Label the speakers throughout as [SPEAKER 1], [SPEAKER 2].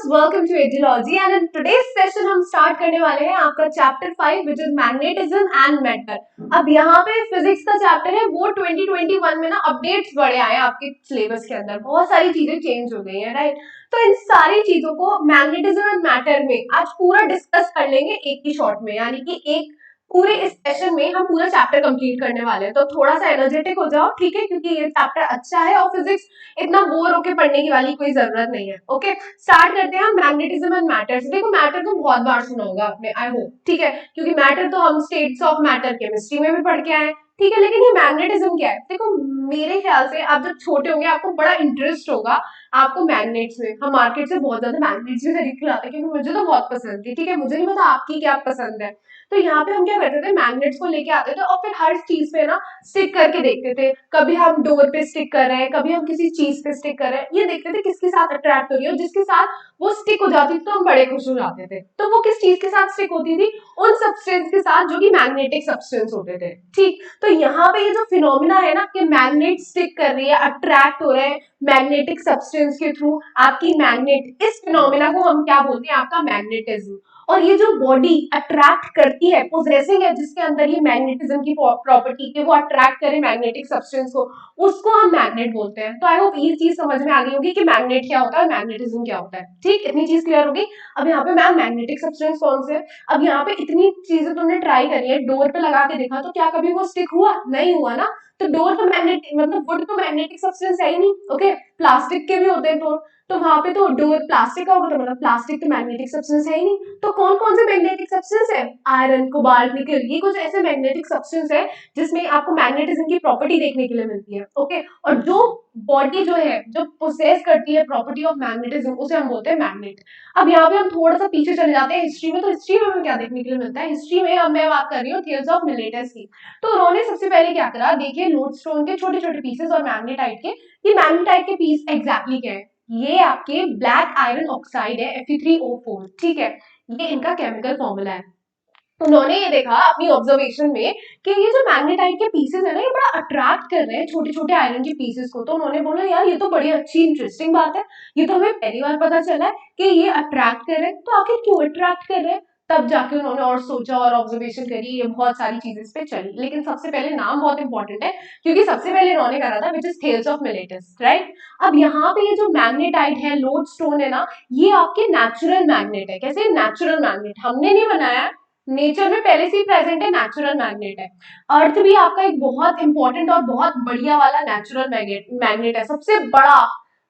[SPEAKER 1] Welcome to adiology and in today's session हम start करने वाले हैं आपका chapter 5 which is magnetism and matter. अब यहाँ पे फिजिक्स का चैप्टर है वो 2021 में ना अपडेट्स बड़े आए आपके सिलेबस के अंदर, बहुत सारी चीजें चेंज हो गई हैं, राइट। तो इन सारी चीजों को मैग्नेटिज्म एंड मैटर में आज पूरा डिस्कस कर लेंगे एक ही शॉट में, यानी कि एक पूरे इस सेशन में हम पूरा चैप्टर कंप्लीट करने वाले हैं। तो थोड़ा सा एनर्जेटिक हो जाओ, ठीक है, क्योंकि ये चैप्टर अच्छा है और फिजिक्स इतना बोर होके पढ़ने की वाली कोई जरूरत नहीं है। ओके, स्टार्ट करते हैं हम मैग्नेटिज्म एंड मैटर से। देखो मैटर तो बहुत बार सुना होगा आपने, आई होप, ठीक है, क्योंकि मैटर तो हम स्टेट्स ऑफ मैटर केमिस्ट्री में भी पढ़ के आए, ठीक है। लेकिन ये मैग्नेटिज्म क्या है? देखो मेरे ख्याल से आप जब छोटे होंगे आपको बड़ा इंटरेस्ट होगा आपको मैग्नेट्स में। हम मार्केट से बहुत ज्यादा मैग्नेट्स भी खरीद के लाते हैं क्योंकि मुझे तो बहुत पसंद थी, ठीक है। मुझे नहीं पता आपकी क्या पसंद है। तो यहाँ पे हम क्या करते थे, मैग्नेट्स को लेके आते थे और फिर हर चीज पे ना स्टिक करके देखते थे। कभी हम डोर पे स्टिक कर रहे हैं, कभी हम किसी चीज पे स्टिक कर रहे हैं, ये देखते थे किसके साथ अट्रैक्ट हो रही है, और जिसके साथ वो स्टिक हो जाती थी तो हम बड़े खुश हो जाते थे। तो वो किस चीज के साथ स्टिक होती थी? उन सब्सटेंस के साथ जो कि मैग्नेटिक सब्सटेंस होते थे, ठीक। तो यहाँ पे ये जो फिनोमिना है ना कि मैग्नेट स्टिक कर रही है, अट्रैक्ट हो रहे हैं मैग्नेटिक सब्सटेंस के थ्रू आपकी मैग्नेट, इस फिनोमिना को हम क्या बोलते हैं? आपका मैग्नेटिज्म। और ये जो बॉडी अट्रैक्ट करती है, पोजेसिंग है, जिसके अंदर ये मैग्नेटिज्म की प्रॉपर्टी कि वो अट्रैक्ट करे मैग्नेटिक सब्सटेंस को, उसको हम मैग्नेट बोलते हैं। तो आई होप ये चीज समझ में आ गई होगी कि मैग्नेट क्या होता है, मैग्नेटिज्म क्या होता है, ठीक। इतनी चीज क्लियर होगी। अब यहाँ पे मैम मैग्नेटिक सब्सटेंस कौन से है? अब यहाँ पे इतनी चीजें तुमने ट्राई करी है, डोर पे लगा के देखा, तो क्या कभी वो स्टिक हुआ? नहीं हुआ ना। तो डोर तो मैग्नेटिक, मतलब वुड तो मैग्नेटिक सब्सटेंस है ही नहीं, ओके। प्लास्टिक के भी होते हैं तो वहां पे तो डोर प्लास्टिक का होगा, तो मतलब प्लास्टिक तो मैग्नेटिक सब्सटेंस है ही नहीं। तो कौन कौन से मैग्नेटिक सब्सटेंस है? आयरन, कोबाल्ट, निकल, ये कुछ ऐसे मैग्नेटिक सब्सटेंस है जिसमें आपको मैग्नेटिज्म की प्रॉपर्टी देखने के लिए मिलती है, ओके। और जो बॉडी जो है, जो पोसेस करती है प्रॉपर्टी ऑफ मैग्नेटिज्म, उसे हम बोलते हैं मैग्नेट। अब यहाँ पे हम थोड़ा सा पीछे चले जाते हैं हिस्ट्री में। तो हिस्ट्री में हमें क्या देखने के लिए मिलता है? हिस्ट्री में अब मैं बात कर रही हूँ थियर्स ऑफ मिलेटस की। तो उन्होंने सबसे पहले क्या करा, देखिए लोडस्टोन के छोटे छोटे पीसेस और मैग्नेटाइट के, ये मैग्नेटाइट के पीस एग्जैक्टली क्या है? ये आपके ब्लैक आयरन ऑक्साइड है, Fe3O4, ठीक है। ये इनका केमिकल फॉर्मूला है। उन्होंने ये देखा अपनी ऑब्जर्वेशन में कि ये जो मैग्नेटाइट के पीसेस है ना, ये बड़ा अट्रैक्ट कर रहे हैं छोटे छोटे आयरन के पीसेस को। तो उन्होंने बोला यार ये तो बड़ी अच्छी इंटरेस्टिंग बात है, ये तो हमें पहली बार पता चला है कि ये अट्रैक्ट कर रहे हैं। तो आखिर क्यों अट्रैक्ट कर रहे हैं? तब जाके उन्होंने और सोचा और ऑब्जर्वेशन करी, ये बहुत सारी चीजें इस पे चली। लेकिन सबसे पहले नाम बहुत इंपॉर्टेंट है क्योंकि सबसे पहले इन्होंने करा था which is Thales of Miletus, right. अब यहाँ पे ये जो मैग्नेटाइट है, लोडस्टोन है ना, ये आपके नेचुरल मैग्नेट है। कैसे? नेचुरल मैग्नेट, हमने नहीं बनाया, नेचर में पहले से ही प्रेजेंट है, नेचुरल मैग्नेट है। अर्थ भी आपका एक बहुत इंपॉर्टेंट और बहुत बढ़िया वाला नेचुरल मैग्नेट है, सबसे बड़ा,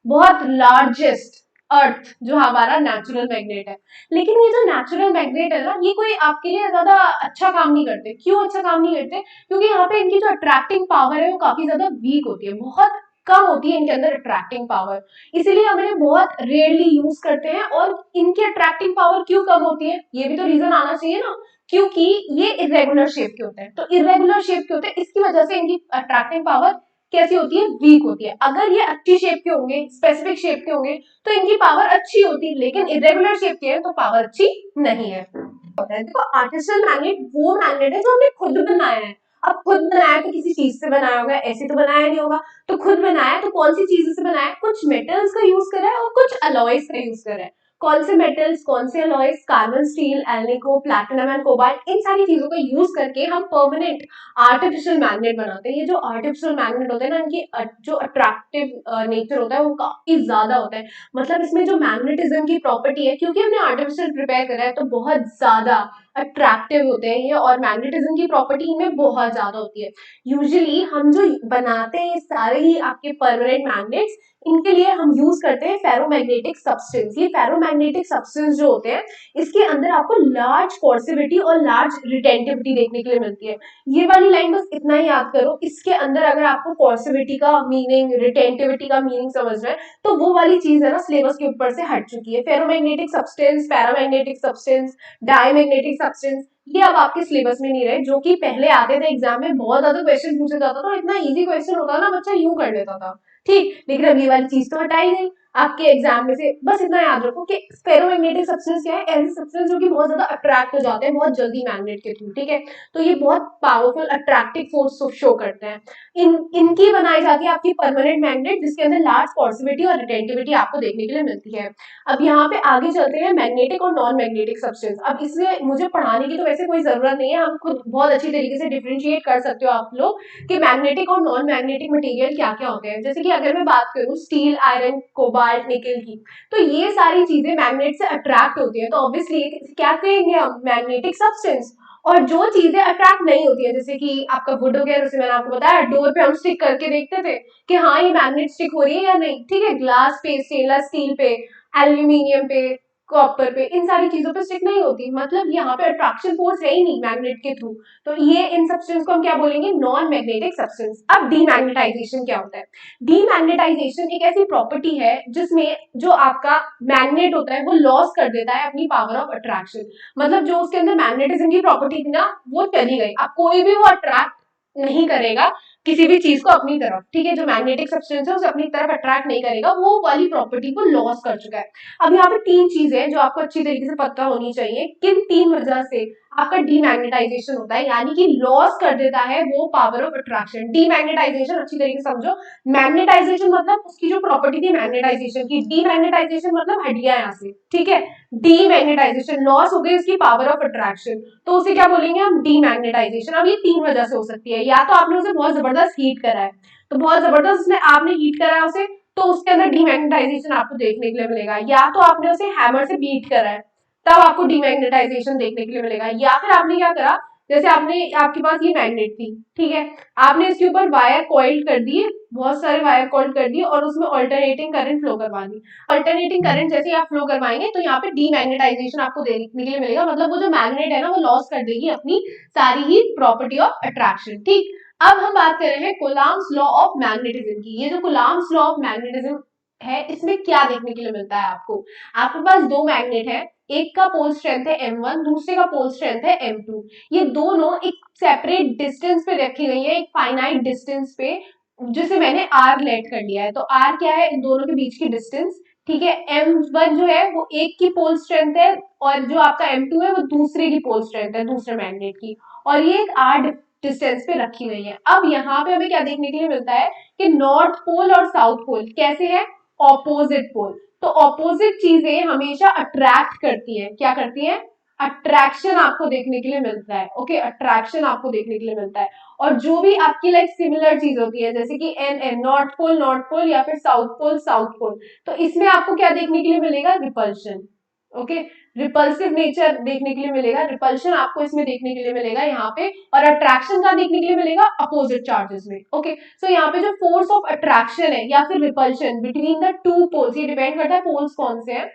[SPEAKER 1] बहुत लार्जेस्ट अर्थ जो हमारा नेचुरल मैग्नेट है। लेकिन ये जो नेचुरल मैग्नेट है ना, ये कोई आपके लिए ज्यादा अच्छा काम नहीं करते। क्यों अच्छा काम नहीं करते? क्योंकि यहाँ पे इनकी जो अट्रैक्टिंग पावर है वो काफी ज्यादा वीक होती है, बहुत कम होती है इनके अंदर अट्रैक्टिंग पावर। इसीलिए हम इन्हें बहुत रेयरली यूज करते हैं। और इनकी अट्रैक्टिंग पावर क्यों कम होती है? ये भी तो रीजन आना चाहिए ना, क्योंकि ये इरेगुलर शेप के होते हैं। तो इरेगुलर शेप के होते हैं, इसकी वजह से इनकी अट्रैक्टिंग पावर कैसी होती है? वीक होती है। अगर ये अच्छी शेप के होंगे, स्पेसिफिक शेप के होंगे, तो इनकी पावर अच्छी होती है। लेकिन इरेगुलर शेप के हैं तो पावर अच्छी नहीं है। देखो आर्टिफिशियल मैग्नेट वो मैग्नेट है जो हमने खुद बनाया है। अब खुद बनाया तो किसी चीज से बनाया होगा, ऐसे तो बनाया नहीं होगा। तो खुद बनाया तो कौन सी चीजों से बनाया? कुछ मेटल्स का यूज करा है और कुछ अलॉयज का यूज करा है। कौन से मेटल्स, कौन से alloys? Carbon, steel, alnico, platinum and cobalt, इन सारी चीजों का यूज करके हम परमानेंट आर्टिफिशियल मैग्नेट बनाते हैं। ये जो आर्टिफिशियल मैग्नेट होते हैं ना, इनकी जो अट्रैक्टिव नेचर होता है वो काफी ज्यादा होता है। मतलब इसमें जो मैग्नेटिज्म की प्रॉपर्टी है, क्योंकि हमने आर्टिफिशियल प्रिपेयर करा है, तो बहुत ज्यादा अट्रैक्टिव होते हैं ये, और मैग्नेटिज्म की प्रॉपर्टी इनमें बहुत ज्यादा होती है। यूजुअली हम जो बनाते हैं सारे ही आपके परमानेंट मैग्नेट्स, इनके लिए हम यूज करते हैं फेरोमैग्नेटिक सब्सटेंस। ये फेरोमैग्नेटिक सब्सटेंस जो होते हैं, इसके अंदर आपको लार्ज कोर्सिविटी और लार्ज रिटेंटिविटी देखने के लिए मिलती है। ये वाली लाइन बस इतना ही याद करो, इसके अंदर अगर आपको कोर्सिविटी का मीनिंग, रिटेंटिविटी का मीनिंग समझना है, तो वो वाली चीज है ना सिलेबस के ऊपर से हट चुकी है। Ferromagnetic substance, paramagnetic substance, diamagnetic substance, ये अब आपके सिलेबस में नहीं रहे, जो कि पहले आते थे एग्जाम में, बहुत ज्यादा क्वेश्चन पूछा जाता था और इतना इजी क्वेश्चन होता ना, बच्चा यूं कर लेता था, ठीक। लेकिन अब ये वाली चीज तो हटाई गई। आपके एग्जाम में से। बस इतना याद रखो कि फेरोमैग्नेटिक सब्सटेंस क्या है, ऐसे सब्सटेंस जो कि बहुत ज्यादा अट्रैक्ट हो जाते हैं बहुत जल्दी मैग्नेट के थ्रू, ठीक है। तो ये बहुत पावरफुल अट्रैक्टिव फोर्स शो करते हैं। इनकी बनाई जाती है आपकी परमानेंट मैग्नेट, जिसके अंदर लार्ज पॉसिबिलिटी और रिटेंटिविटी आपको देखने के लिए मिलती है। अब यहाँ पे आगे चलते हैं मैग्नेटिक और नॉन मैग्नेटिक सब्सटेंस। अब इसमें मुझे पढ़ाने की तो वैसे कोई जरूरत नहीं है, हम खुद बहुत अच्छी तरीके से डिफरेंशिएट कर सकते हो आप लोग कि मैग्नेटिक और नॉन मैग्नेटिक मटेरियल क्या क्या होते हैं। जैसे कि अगर मैं बात करूं स्टील, आयरन, कोबाल्ट, निकल की, तो ये सारी चीजें मैग्नेट से अट्रैक्ट होती है, तो ऑब्वियसली क्या कहेंगे हम, मैग्नेटिक सब्सटेंस। और जो चीजें अट्रैक्ट नहीं होती है, जैसे कि आपका वुड हो गया, जैसे मैंने आपको बताया डोर पे हम स्टिक करके देखते थे कि हाँ ये मैग्नेट स्टिक हो रही है या नहीं, ठीक है। ग्लास पे, स्टेनलेस स्टील पे, एल्यूमिनियम पे, कॉपर पे, इन सारी चीजों पे स्टिक नहीं होती, मतलब यहाँ पे अट्रैक्शन फोर्स है ही नहीं मैग्नेट के थ्रू। तो ये इन सब्सटेंस को हम क्या बोलेंगे, नॉन मैग्नेटिक सब्सटेंस। अब डीमैग्नेटाइजेशन क्या होता है? डीमैग्नेटाइजेशन एक ऐसी प्रॉपर्टी है जिसमें जो आपका मैग्नेट होता है वो लॉस कर देता है अपनी पावर ऑफ अट्रैक्शन। मतलब जो उसके अंदर मैग्नेटिज्म की प्रॉपर्टी थी ना, वो चली गई। अब कोई भी वो अट्रैक्ट नहीं करेगा किसी भी चीज को अपनी तरफ, ठीक है। जो मैग्नेटिक सब्सटेंस है उसे अपनी तरफ अट्रैक्ट नहीं करेगा, वो वाली प्रॉपर्टी को लॉस कर चुका है। अब यहाँ पे तीन चीजें जो आपको अच्छी तरीके से पता होनी चाहिए, किन तीन वजह से आपका डीमैग्नेटाइजेशन होता है, यानी कि लॉस कर देता है वो पावर ऑफ अट्रैक्शन। डीमैग्नेटाइजेशन अच्छी तरीके से समझो, मैग्नेटाइजेशन मतलब उसकी जो प्रॉपर्टी थी मैग्नेटाइजेशन की, डीमैग्नेटाइजेशन मतलब हट गया यहाँ से, ठीक है। डीमैग्नेटाइजेशन, लॉस हो गई उसकी पावर ऑफ अट्रैक्शन, तो उसे क्या बोलेंगे हम, डीमैग्नेटाइजेशन। अब ये तीन वजह से हो सकती है, या तो आपने उसे बहुत जबरदस्त हीट करा है, तो बहुत जबरदस्त उसने आपने हीट करा है उसे, तो उसके अंदर डीमैग्नेटाइजेशन आपको देखने के लिए मिलेगा। या तो आपने उसे हैमर से बीट करा है, तब आपको डीमैग्नेटाइजेशन देखने के लिए मिलेगा। या फिर आपने क्या करा, जैसे आपने, आपके पास ये मैग्नेट थी, ठीक है, आपने इसके ऊपर वायर कॉइल्ड कर दिए, बहुत सारे वायर कॉइल्ड कर दिए और उसमें अल्टरनेटिंग करंट फ्लो करवा दी। अल्टरनेटिंग करंट जैसे आप फ्लो करवाएंगे तो यहाँ पे डीमैग्नेटाइजेशन आपको देखने के लिए मिलेगा, मतलब वो जो मैग्नेट है ना वो लॉस कर देगी अपनी सारी ही प्रॉपर्टी ऑफ अट्रैक्शन, ठीक। अब हम बात कर रहे हैं कूलाम्स लॉ ऑफ मैग्नेटिज्म की। ये जो कूलाम्स लॉ ऑफ मैग्नेटिज्म है, इसमें क्या देखने के लिए मिलता है आपको, आपके पास दो मैग्नेट है, एक का पोल स्ट्रेंथ है m1, दूसरे का पोल स्ट्रेंथ है m2। ये दोनों एक सेपरेट डिस्टेंस पे रखी गई है, एक फाइनाइट डिस्टेंस पे, जिसे मैंने r लेट कर लिया है। तो r क्या है, इन दोनों के बीच की डिस्टेंस, ठीक है। m1 जो है वो एक की पोल स्ट्रेंथ है, और जो आपका m2 है वो दूसरे की पोल स्ट्रेंथ है, दूसरे मैग्नेट की, और ये एक r डिस्टेंस पे रखी गई है। अब यहाँ पे हमें क्या देखने के लिए मिलता है कि नॉर्थ पोल और साउथ पोल कैसे है, ऑपोजिट पोल। तो ऑपोजिट चीजें हमेशा अट्रैक्ट करती है, क्या करती है, अट्रैक्शन आपको देखने के लिए मिलता है, ओके, अट्रैक्शन आपको देखने के लिए मिलता है। और जो भी आपकी लाइक सिमिलर चीज होती है, जैसे कि एन एन, नॉर्थ पोल या फिर साउथ पोल, तो इसमें आपको क्या देखने के लिए मिलेगा, रिपल्शन, ओके, रिपल्सिव नेचर देखने के लिए मिलेगा, रिपल्शन आपको इसमें देखने के लिए मिलेगा यहाँ पे। और अट्रैक्शन का देखने के लिए मिलेगा अपोजिट चार्जेस में, ओके। सो यहाँ पे जो फोर्स ऑफ अट्रैक्शन है या फिर repulsion between the two poles, ये डिपेंड करता है पोल्स कौन से हैं,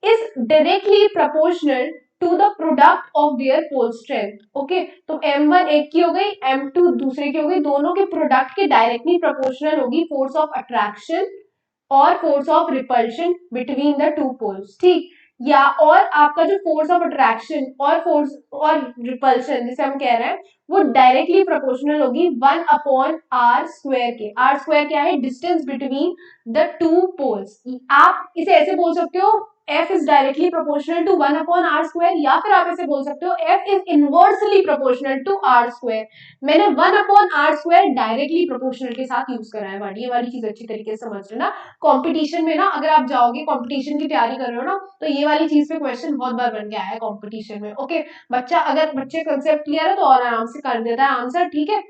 [SPEAKER 1] is directly proportional to the product of their pole strength, okay. तो m1 एक की हो गई, m2 दूसरे की हो गई, दोनों के प्रोडक्ट के डायरेक्टली प्रोपोर्शनल होगी फोर्स ऑफ अट्रैक्शन और force of repulsion between the two poles, ठीक। या और आपका जो फोर्स ऑफ अट्रैक्शन और फोर्स और रिपल्शन जिसे हम कह रहे हैं, वो डायरेक्टली प्रोपोर्शनल होगी 1/r² के। r² क्या है, distance between the two poles. आप इसे ऐसे बोल सकते हो, f is directly proportional to 1/r², या फिर आप ऐसे बोल सकते हो f is inversely proportional to r²। मैंने 1/r² डायरेक्टली प्रोपोर्शनल के साथ यूज करा है, ये वाली चीज अच्छी तरीके से समझ लेना। कंपटीशन में ना, अगर आप जाओगे कंपटीशन की तैयारी कर रहे हो ना, तो ये वाली चीज पे क्वेश्चन बहुत बार बन के आया है कंपटीशन में, ओके। अगर बच्चे कंसेप्ट क्लियर है तो और आराम से कर देता है आंसर, ठीक है।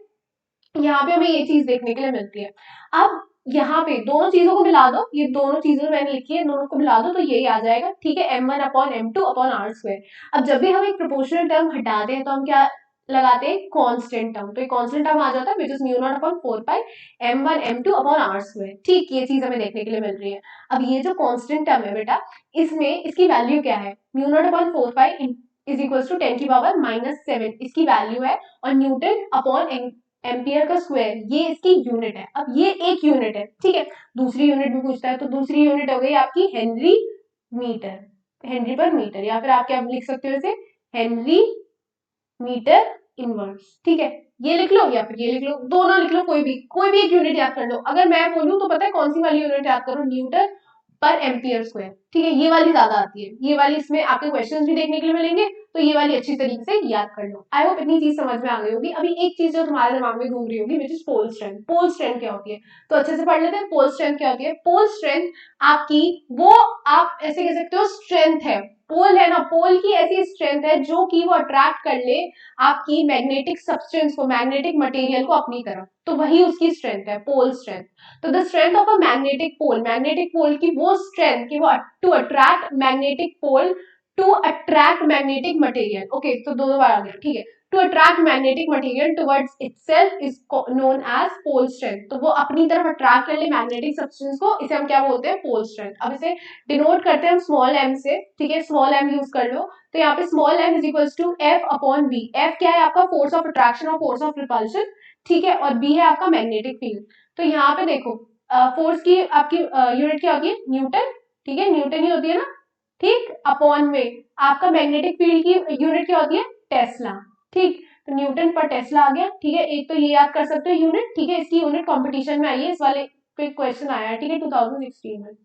[SPEAKER 1] यहाँ पे हमें ये चीज देखने के लिए मिलती है। अब यहाँ पे दोनों चीजों को मिला दो, ये दोनों चीजें मैंने लिखी है, दोनों को मिला दो तो यही आ जाएगा, ठीक है, m1/m2/r²। अब जब भी हम एक प्रोपोर्शनल टर्म हटाते हैं तो हम क्या लगाते हैं, कांस्टेंट टर्म, तो ये कांस्टेंट टर्म आ जाता है विच इज μ0/4π m1m2/r², ठीक। ये चीज हमें देखने के लिए मिल रही है। अब ये जो कांस्टेंट टर्म है बेटा, इसमें इसकी वैल्यू क्या है, μ0/4π इज इक्वल टू 10⁻⁻⁷ इसकी वैल्यू है, और न्यूटन अपॉन एम्पियर का स्क्वायर ये इसकी यूनिट है। अब ये एक यूनिट है, ठीक है। दूसरी यूनिट भी पूछता है, तो दूसरी यूनिट हो गई आपकी हेनरी मीटर, हेनरी पर मीटर, या फिर आप क्या लिख सकते हो इसे, हेनरी मीटर इनवर्स, ठीक है। ये लिख लो या फिर ये लिख लो, दोनों लिख लो, कोई भी एक यूनिट याद कर लो। अगर मैं बोलूं तो पता है कौन सी वाली यूनिट याद करो, न्यूटन पर एम्पियर स्क्वायर। ठीक है, ये वाली ज्यादा आती है, ये वाली इसमें आपके क्वेश्चंस भी देखने के लिए मिलेंगे, तो ये वाली अच्छी तरीके से याद कर लो। आई होप इतनी चीज समझ में आ गई होगी। अभी एक चीज जो तुम्हारे दिमाग में घूम रही होगी, which is pole strength. Pole strength क्या होती है, तो अच्छे से पढ़ लेते हैं। पोल स्ट्रेंथ क्या होती है? पोल स्ट्रेंथ आपकी वो, आप ऐसे कह सकते हो, स्ट्रेंथ है। पोल है ना, पोल की ऐसी स्ट्रेंथ है जो कि वो अट्रैक्ट कर ले आपकी मैग्नेटिक सब्सटेंस को, मैग्नेटिक मटेरियल को अपनी तरफ, तो वही उसकी स्ट्रेंथ है, पोल स्ट्रेंथ। तो the strength of a magnetic pole की वो स्ट्रेंथ कि वो to attract magnetic pole, to attract magnetic material. Okay, तो दो बार आ गया, ठीक है। To attract magnetic material towards itself is known as pole strength. तो वो अपनी तरफ अट्रैक्ट कर ले मैग्नेटिक सब्सटेंस को, इसे हम क्या बोलते हैं? Pole strength. अब इसे डिनोट करते हैं हम स्मॉल एम से, ठीक है, स्मॉल एम यूज कर लो। तो यहाँ पे small M is equals to F upon B. F क्या है आपका? फोर्स ऑफ अट्रैक्शन और फोर्स ऑफ रिपल्शन, ठीक है, और बी है आपका मैग्नेटिक फील्ड। तो यहाँ पे देखो फोर्स की आपकी यूनिट क्या होती है? न्यूटन, ठीक है, न्यूटन ही होती है ना, ठीक, अपॉन में आपका मैग्नेटिक फील्ड की यूनिट क्या होती है? टेस्ला, ठीक। तो न्यूटन पर टेस्ला आ गया, ठीक है। एक तो ये याद कर सकते हो यूनिट, ठीक है, इसकी यूनिट कंपटीशन में आई है, इस वाले पे क्वेश्चन आया है, ठीक है, 2016 में।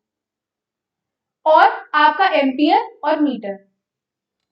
[SPEAKER 1] और आपका एम्पियर और मीटर,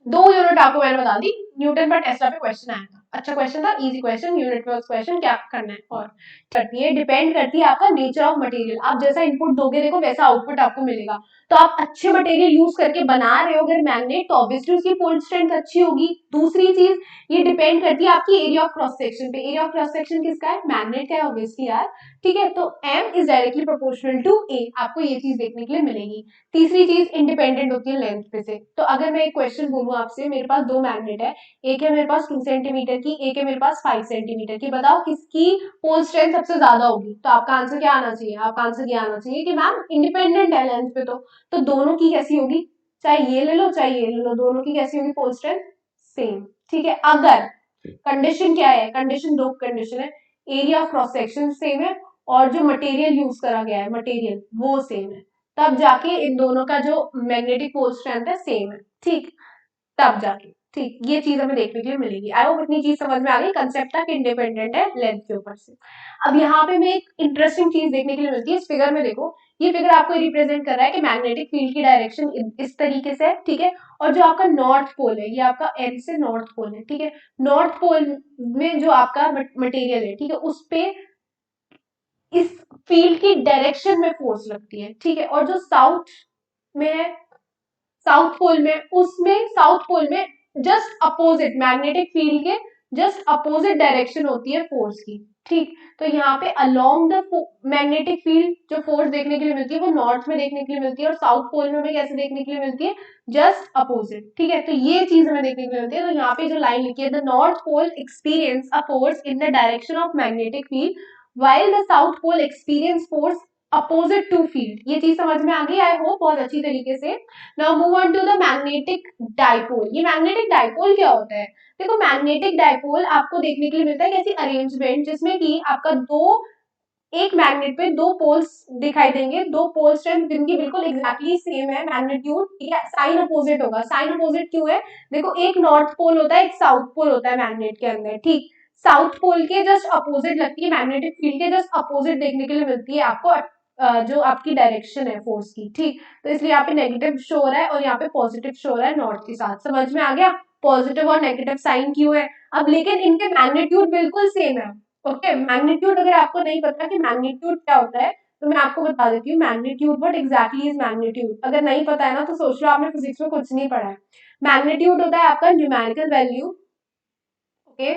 [SPEAKER 1] दो यूनिट आपको मैंने बता दी, न्यूटन पर टेस्ला पे क्वेश्चन आया था, अच्छा क्वेश्चन था, इजी क्वेश्चन, यूनिट पे क्वेश्चन क्या करना है। और करती है, डिपेंड करती है आपका नेचर ऑफ मटेरियल। आप जैसा इनपुट दोगे देखो वैसा आउटपुट आपको मिलेगा। तो आप अच्छे मटेरियल यूज करके बना रहे हो अगर मैग्नेट, तो ऑब्वियसली उसकी पोल स्ट्रेंथ अच्छी होगी। दूसरी चीज, ये डिपेंड करती है आपकी एरिया ऑफ क्रॉस सेक्शन पे। एरिया ऑफ क्रॉस सेक्शन किसका है? मैग्नेट का है ऑब्वियसली यार, ठीक है। तो M is directly proportional to A, आपको ये चीज देखने के लिए मिलेगी। तीसरी चीज, इंडिपेंडेंट होती है लेंथ पे से। तो अगर मैं एक क्वेश्चन बोलूं आपसे, मेरे पास दो मैग्नेट है, एक है मेरे पास 2 सेंटीमीटर की, एक है मेरे पास 5 सेंटीमीटर की, बताओ किसकी पोल स्ट्रेंथ सबसे ज्यादा होगी? तो आपका आंसर क्या आना चाहिए? आपका आंसर ये आना चाहिए कि मैम इंडिपेंडेंट है लेंथ पे। तो दोनों की कैसी होगी? चाहे ये ले लो चाहे ये ले लो, दोनों की कैसी होगी पोल स्ट्रेंथ? सेम, ठीक है। अगर कंडीशन क्या है? कंडीशन, दो कंडीशन है, area of cross section same है और जो मटेरियल यूज करा गया है, मटेरियल वो सेम है, तब जाके इन दोनों का जो मैग्नेटिक पोल स्ट्रेंथ है सेम है, ठीक, तब जाके, ठीक, ये चीज हमें देखने के लिए मिलेगी। आई होप इतनी चीज समझ में आ गई, कंसेप्ट तक इंडिपेंडेंट है लेंथ के ऊपर से। अब यहाँ पे मैं एक इंटरेस्टिंग चीज देखने के लिए मिलती है, इस फिगर में देखो, ये फिगर आपको रिप्रेजेंट कर रहा है कि मैग्नेटिक फील्ड की डायरेक्शन इस तरीके से है, ठीक है, और जो आपका नॉर्थ पोल है, ये आपका एन से नॉर्थ पोल है, ठीक है। नॉर्थ पोल में जो आपका मटेरियल है, ठीक है, उस पे इस फील्ड की डायरेक्शन में फोर्स लगती है, ठीक है। और जो साउथ में है, साउथ पोल में, उसमें साउथ पोल में जस्ट अपोजिट, मैग्नेटिक फील्ड के जस्ट अपोजिट डायरेक्शन होती है फोर्स की, ठीक। तो यहाँ पे अलोंग द मैग्नेटिक फील्ड जो फोर्स देखने के लिए मिलती है वो नॉर्थ में देखने के लिए मिलती है, और साउथ पोल में हमें कैसे देखने के लिए मिलती है? जस्ट अपोजिट, ठीक है। तो ये चीज हमें देखने के लिए मिलती है। तो यहाँ पे जो लाइन लिखी है, the north pole experience a force in the direction of magnetic field while the south pole experience force opposite to field, ये चीज समझ में आ गई आई होप बहुत अच्छी तरीके से। Now move on to the magnetic dipole. ये मैग्नेटिक डाइपोल क्या होता है? देखो मैग्नेटिक डाइपोल आपको देखने के लिए मिलता है कैसी अरेंजमेंट, जिसमें कि आपका एक मैग्नेट पे दो पोल्स दिखाई देंगे, दो पोल स्ट्रेंथ जिनकी बिल्कुल एग्जैक्टली सेम है, मैग्नीट्यूड, ठीक है, साइन अपोजिट होगा। साइन अपोजिट क्यों है? देखो एक नॉर्थ पोल होता है, एक साउथ पोल होता है मैग्नेट के अंदर, ठीक। साउथ पोल के जस्ट अपोजिट लगती है, मैग्नेटिक फील्ड के जस्ट अपोजिट देखने के लिए मिलती है आपको जो आपकी डायरेक्शन है फोर्स की, ठीक। तो इसलिए यहाँ पे नेगेटिव शो हो रहा है और यहाँ पे पॉजिटिव शो हो रहा है नॉर्थ के साथ। समझ में आ गया पॉजिटिव और नेगेटिव साइन क्यों है? अब लेकिन इनके मैग्नीट्यूड बिल्कुल सेम है। ओके, मैग्नीट्यूड अगर आपको नहीं पता कि मैग्नीट्यूड क्या होता है, तो मैं आपको बता देती हूँ magnitude, what exactly is magnitude. अगर नहीं पता है ना तो सोच लो आपने फिजिक्स में कुछ नहीं पढ़ा है। मैग्नीट्यूड होता है आपका numerical value, okay,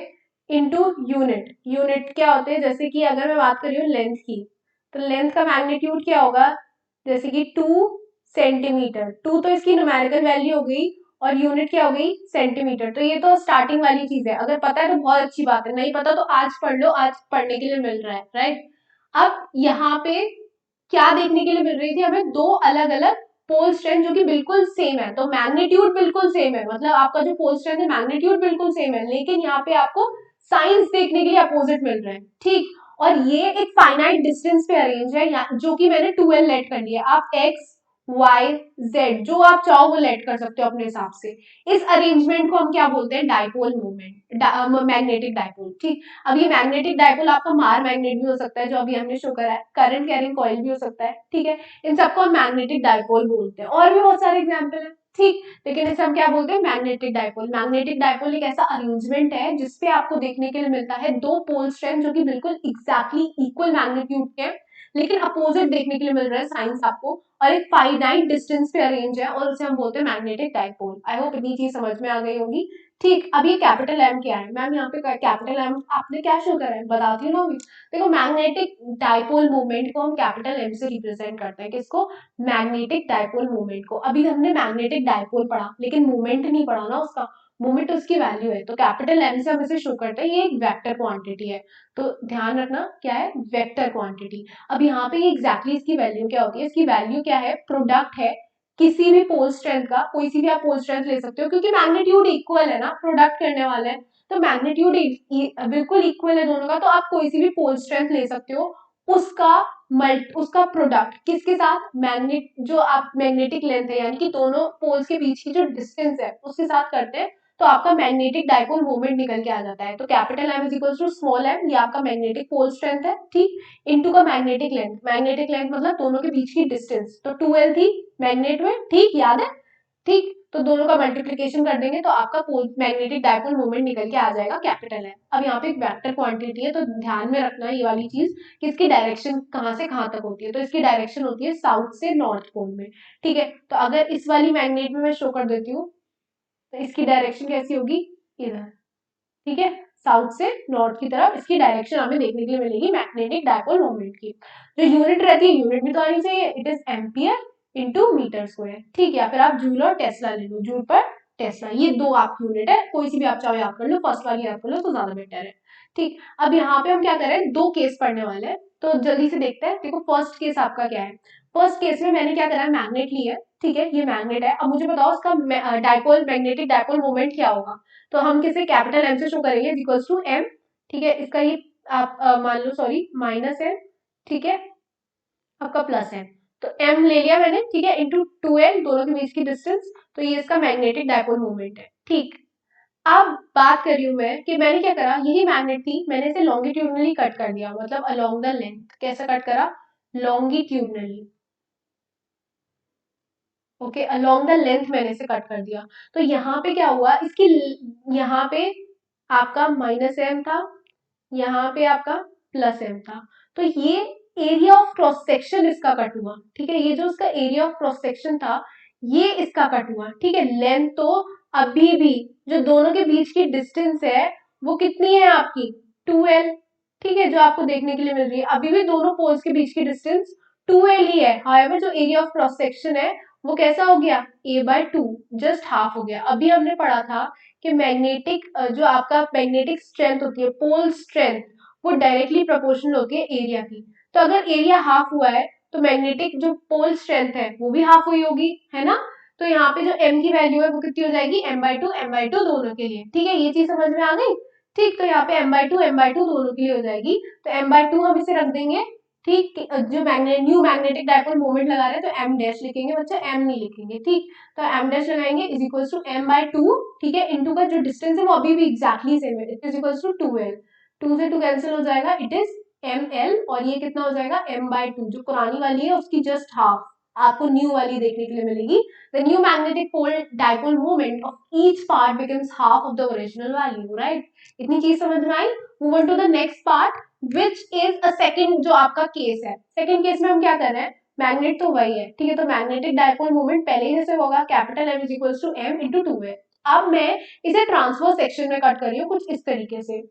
[SPEAKER 1] into unit. Unit क्या होते हैं? जैसे कि अगर मैं बात कर रही हूँ लेंथ की, तो लेंथ का मैग्नीट्यूड क्या होगा? जैसे कि 2 सेंटीमीटर, 2 तो इसकी न्यूमेरिकल वैल्यू हो गई और यूनिट क्या हो गई? सेंटीमीटर। तो ये तो स्टार्टिंग वाली चीज है, अगर पता है तो बहुत अच्छी बात है, नहीं पता तो आज पढ़ लो, आज पढ़ने के लिए मिल रहा है, राइट। अब यहाँ पे क्या देखने के लिए मिल रही थी हमें? दो अलग अलग पोल स्ट्रेंथ जो कि बिल्कुल सेम है, तो मैग्नीट्यूड बिल्कुल सेम है, मतलब आपका जो पोल स्ट्रेंथ है मैग्नीट्यूड बिल्कुल सेम है, लेकिन यहाँ पे आपको साइंस देखने के लिए अपोजिट मिल रहे हैं, ठीक। और ये एक फाइनाइट डिस्टेंस पे अरेंज है जो कि मैंने 2l लेट कर लिया। आप x वाई जेड, जो आप चाहो वो लेट कर सकते हो अपने हिसाब से। इस अरेंजमेंट को हम क्या बोलते हैं, डाइपोल मूवमेंट, मैग्नेटिक डाइपोल। ठीक, अब ये मैग्नेटिक डाइपोल आपका मार मैग्नेट भी हो सकता है, जो अभी हमने शो करा है, करंट कैरिंग कॉइल भी हो सकता है। ठीक है, इन सबको हम मैग्नेटिक डाइपोल बोलते हैं, और भी बहुत सारे एग्जाम्पल है। ठीक, लेकिन इसे हम क्या बोलते हैं, मैग्नेटिक डाइपोल। मैग्नेटिक डाइपोल एक ऐसा अरेंजमेंट है जिसपे आपको देखने के लिए मिलता है दो पोल स्ट्रेंथ जो कि बिल्कुल एग्जैक्टली इक्वल मैग्नीट्यूड के, लेकिन अपोजिट देखने के लिए मिल रहा है साइंस आपको, और एक फाइनाइट डिस्टेंस पे अरेंज है, और उसे हम बोलते हैं मैग्नेटिक डाइपोल। आई होप इतनी चीज समझ में आ गई होगी। ठीक, अब ये कैपिटल एम क्या है मैम, यहाँ पे कैपिटल एम आपने क्या शो करा है, बताती हूँ ना अभी। देखो, मैग्नेटिक डाइपोल मूवमेंट को हम कैपिटल एम से रिप्रेजेंट करते हैं, किसको, मैग्नेटिक डाइपोल मूवमेंट को। अभी हमने मैग्नेटिक डाइपोल पढ़ा, लेकिन मूवमेंट नहीं पढ़ा ना उसका, मूवमेंट उसकी वैल्यू है, तो कैपिटल एम से हम इसे शो करते हैं, ये एक वेक्टर क्वांटिटी है। तो ध्यान रखना क्या है, वेक्टर क्वांटिटी। अब यहाँ पे एग्जैक्टली इसकी वैल्यू क्या होती है, इसकी वैल्यू क्या है, प्रोडक्ट है किसी भी पोल स्ट्रेंथ का, कोई सी भी आप पोल स्ट्रेंथ ले सकते हो, क्योंकि मैग्नीट्यूड इक्वल है ना, प्रोडक्ट करने वाले हैं, तो मैग्नीट्यूड बिल्कुल इक्वल है दोनों का, तो आप कोई सी भी पोल स्ट्रेंथ ले सकते हो, उसका उसका प्रोडक्ट किसके साथ, मैग्नेट, जो आप मैग्नेटिक लेंथ है, यानी कि दोनों पोल्स के बीच की जो डिस्टेंस है उसके साथ करते हैं, तो आपका मैग्नेटिक डाइपोल मोमेंट निकल के आ जाता है। तो capital M is equal to small M, ये आपका मैग्नेटिक पोल स्ट्रेंथ है। ठीक, इनटू का मैग्नेटिक लेंथ, मैग्नेटिक लेंथ मतलब दोनों के बीच की डिस्टेंस, तो 2l थी मैग्नेट में, ठीक, याद है। ठीक, तो दोनों का मल्टीप्लीकेशन कर देंगे तो आपका पोल मैग्नेटिक डाइपोल मोमेंट निकल के आ जाएगा कैपिटल एम। अब यहाँ पे एक वेक्टर क्वांटिटी है, तो ध्यान में रखना ये वाली चीज कि इसकी डायरेक्शन कहाँ से कहाँ तक होती है, तो इसकी डायरेक्शन होती है साउथ से नॉर्थ पोल में। ठीक है, तो अगर इस वाली मैग्नेट में मैं शो कर देती हूँ, तो इसकी डायरेक्शन कैसी होगी, इधर। ठीक है, साउथ से नॉर्थ की तरफ इसकी डायरेक्शन हमें देखने के लिए मिलेगी मैग्नेटिक डाइपोल मोमेंट की। जो यूनिट रहती है, यूनिट भी तो आनी चाहिए, it is ampere into metre square. ठीक है, फिर आप जूल और टेस्ला ले लो, जूल पर टेस्ला, ये दो आप यूनिट है, कोई सी भी आप चाहो याद कर लो, फर्स्ट वाली याद कर लो तो ज्यादा बेटर है। ठीक, अब यहाँ पे हम क्या करें, दो केस पढ़ने वाले हैं, तो जल्दी से देखते हैं। देखो, फर्स्ट केस आपका क्या है, फर्स्ट केस में मैंने क्या करा है, मैग्नेट ली है। ठीक है, ये मैग्नेट है, अब मुझे बताओ उसका डाइपोल, मैग्नेटिक डाइपोल मोमेंट क्या होगा, तो हम किसे कैपिटल एम से शो करेंगे, इक्वल्स टू एम। ठीक है, इसका ये आप मान लो, सॉरी, माइनस एम। ठीक है, आपका प्लस एम, तो एम ले लिया मैंने, ठीक है, इंटू 2l, दोनों के बीच की डिस्टेंस, तो ये इसका मैग्नेटिक डाइपोल मोमेंट है। ठीक, अब बात कर रही हूं मैं कि मैंने क्या करा, यही मैग्नेट थी, मैंने इसे लॉन्गिट्यूडनली कट कर दिया, मतलब अलोंग द लेंथ। कैसे कट करा, longitudinally. Okay, along the length मैंने इसे कट कर दिया, तो यहाँ पे क्या हुआ, इसकी यहाँ पे आपका माइनस एम था, यहाँ पे आपका प्लस एम था, तो ये एरिया ऑफ क्रॉस सेक्शन इसका कट हुआ। ठीक है, ये जो इसका एरिया ऑफ क्रॉस सेक्शन था, ये इसका कट हुआ। ठीक है, लेंथ तो अभी भी, जो दोनों के बीच की डिस्टेंस है वो कितनी है आपकी, 2l। ठीक है, जो आपको देखने के लिए मिल रही है, अभी भी दोनों पोल्स के बीच की डिस्टेंस 2l ही है। हाउएवर जो एरिया ऑफ क्रॉस सेक्शन है वो कैसा हो गया, a/2, जस्ट हाफ हो गया। अभी हमने पढ़ा था कि मैग्नेटिक, जो आपका मैग्नेटिक स्ट्रेंथ होती है, पोल स्ट्रेंथ, वो डायरेक्टली प्रोपोर्शनल होती है एरिया की। तो अगर एरिया हाफ हुआ है तो मैग्नेटिक जो पोल स्ट्रेंथ है वो भी हाफ हुई होगी, है ना। तो यहाँ पे जो m की वैल्यू है वो कितनी हो जाएगी, m/2 दोनों के लिए। ठीक है, ये चीज समझ में आ गई। ठीक, तो यहाँ पे m/2 दोनों के लिए हो जाएगी, तो m/2 हम इसे रख देंगे। ठीक, जो न्यू मैग्नेटिक डाइपोल मोमेंट लगा रहे हैं तो m डैश लिखेंगे बच्चा, m नहीं लिखेंगे। ठीक, तो m डैश लगाएंगे इज इक्वल्स टू m/2। ठीक है, इनटू का जो डिस्टेंस है वो अभी भी एग्जैक्टली सेम है, it is equals to 2l, 2 से 2 कैंसिल हो जाएगा, इट इज ml, और ये कितना हो जाएगा, m/2, जो पुरानी वाली है उसकी जस्ट हाफ आपको न्यू वाली देखने के लिए मिलेगी। The new magnetic pole dipole moment of each part becomes half of the original value, right. इतनी चीज समझ में आई। Move on to the next part which is a second, जो आपका केस है। सेकंड केस में हम क्या कर रहे हैं, मैग्नेट तो वही है, ठीक है, तो मैग्नेटिक डाइपोल मोमेंट पहले ही जैसे होगा, capital M is equals to m into 2l। अब मैं इसे ट्रांसफर सेक्शन में कट कर रही हूँ कुछ इस तरीके से,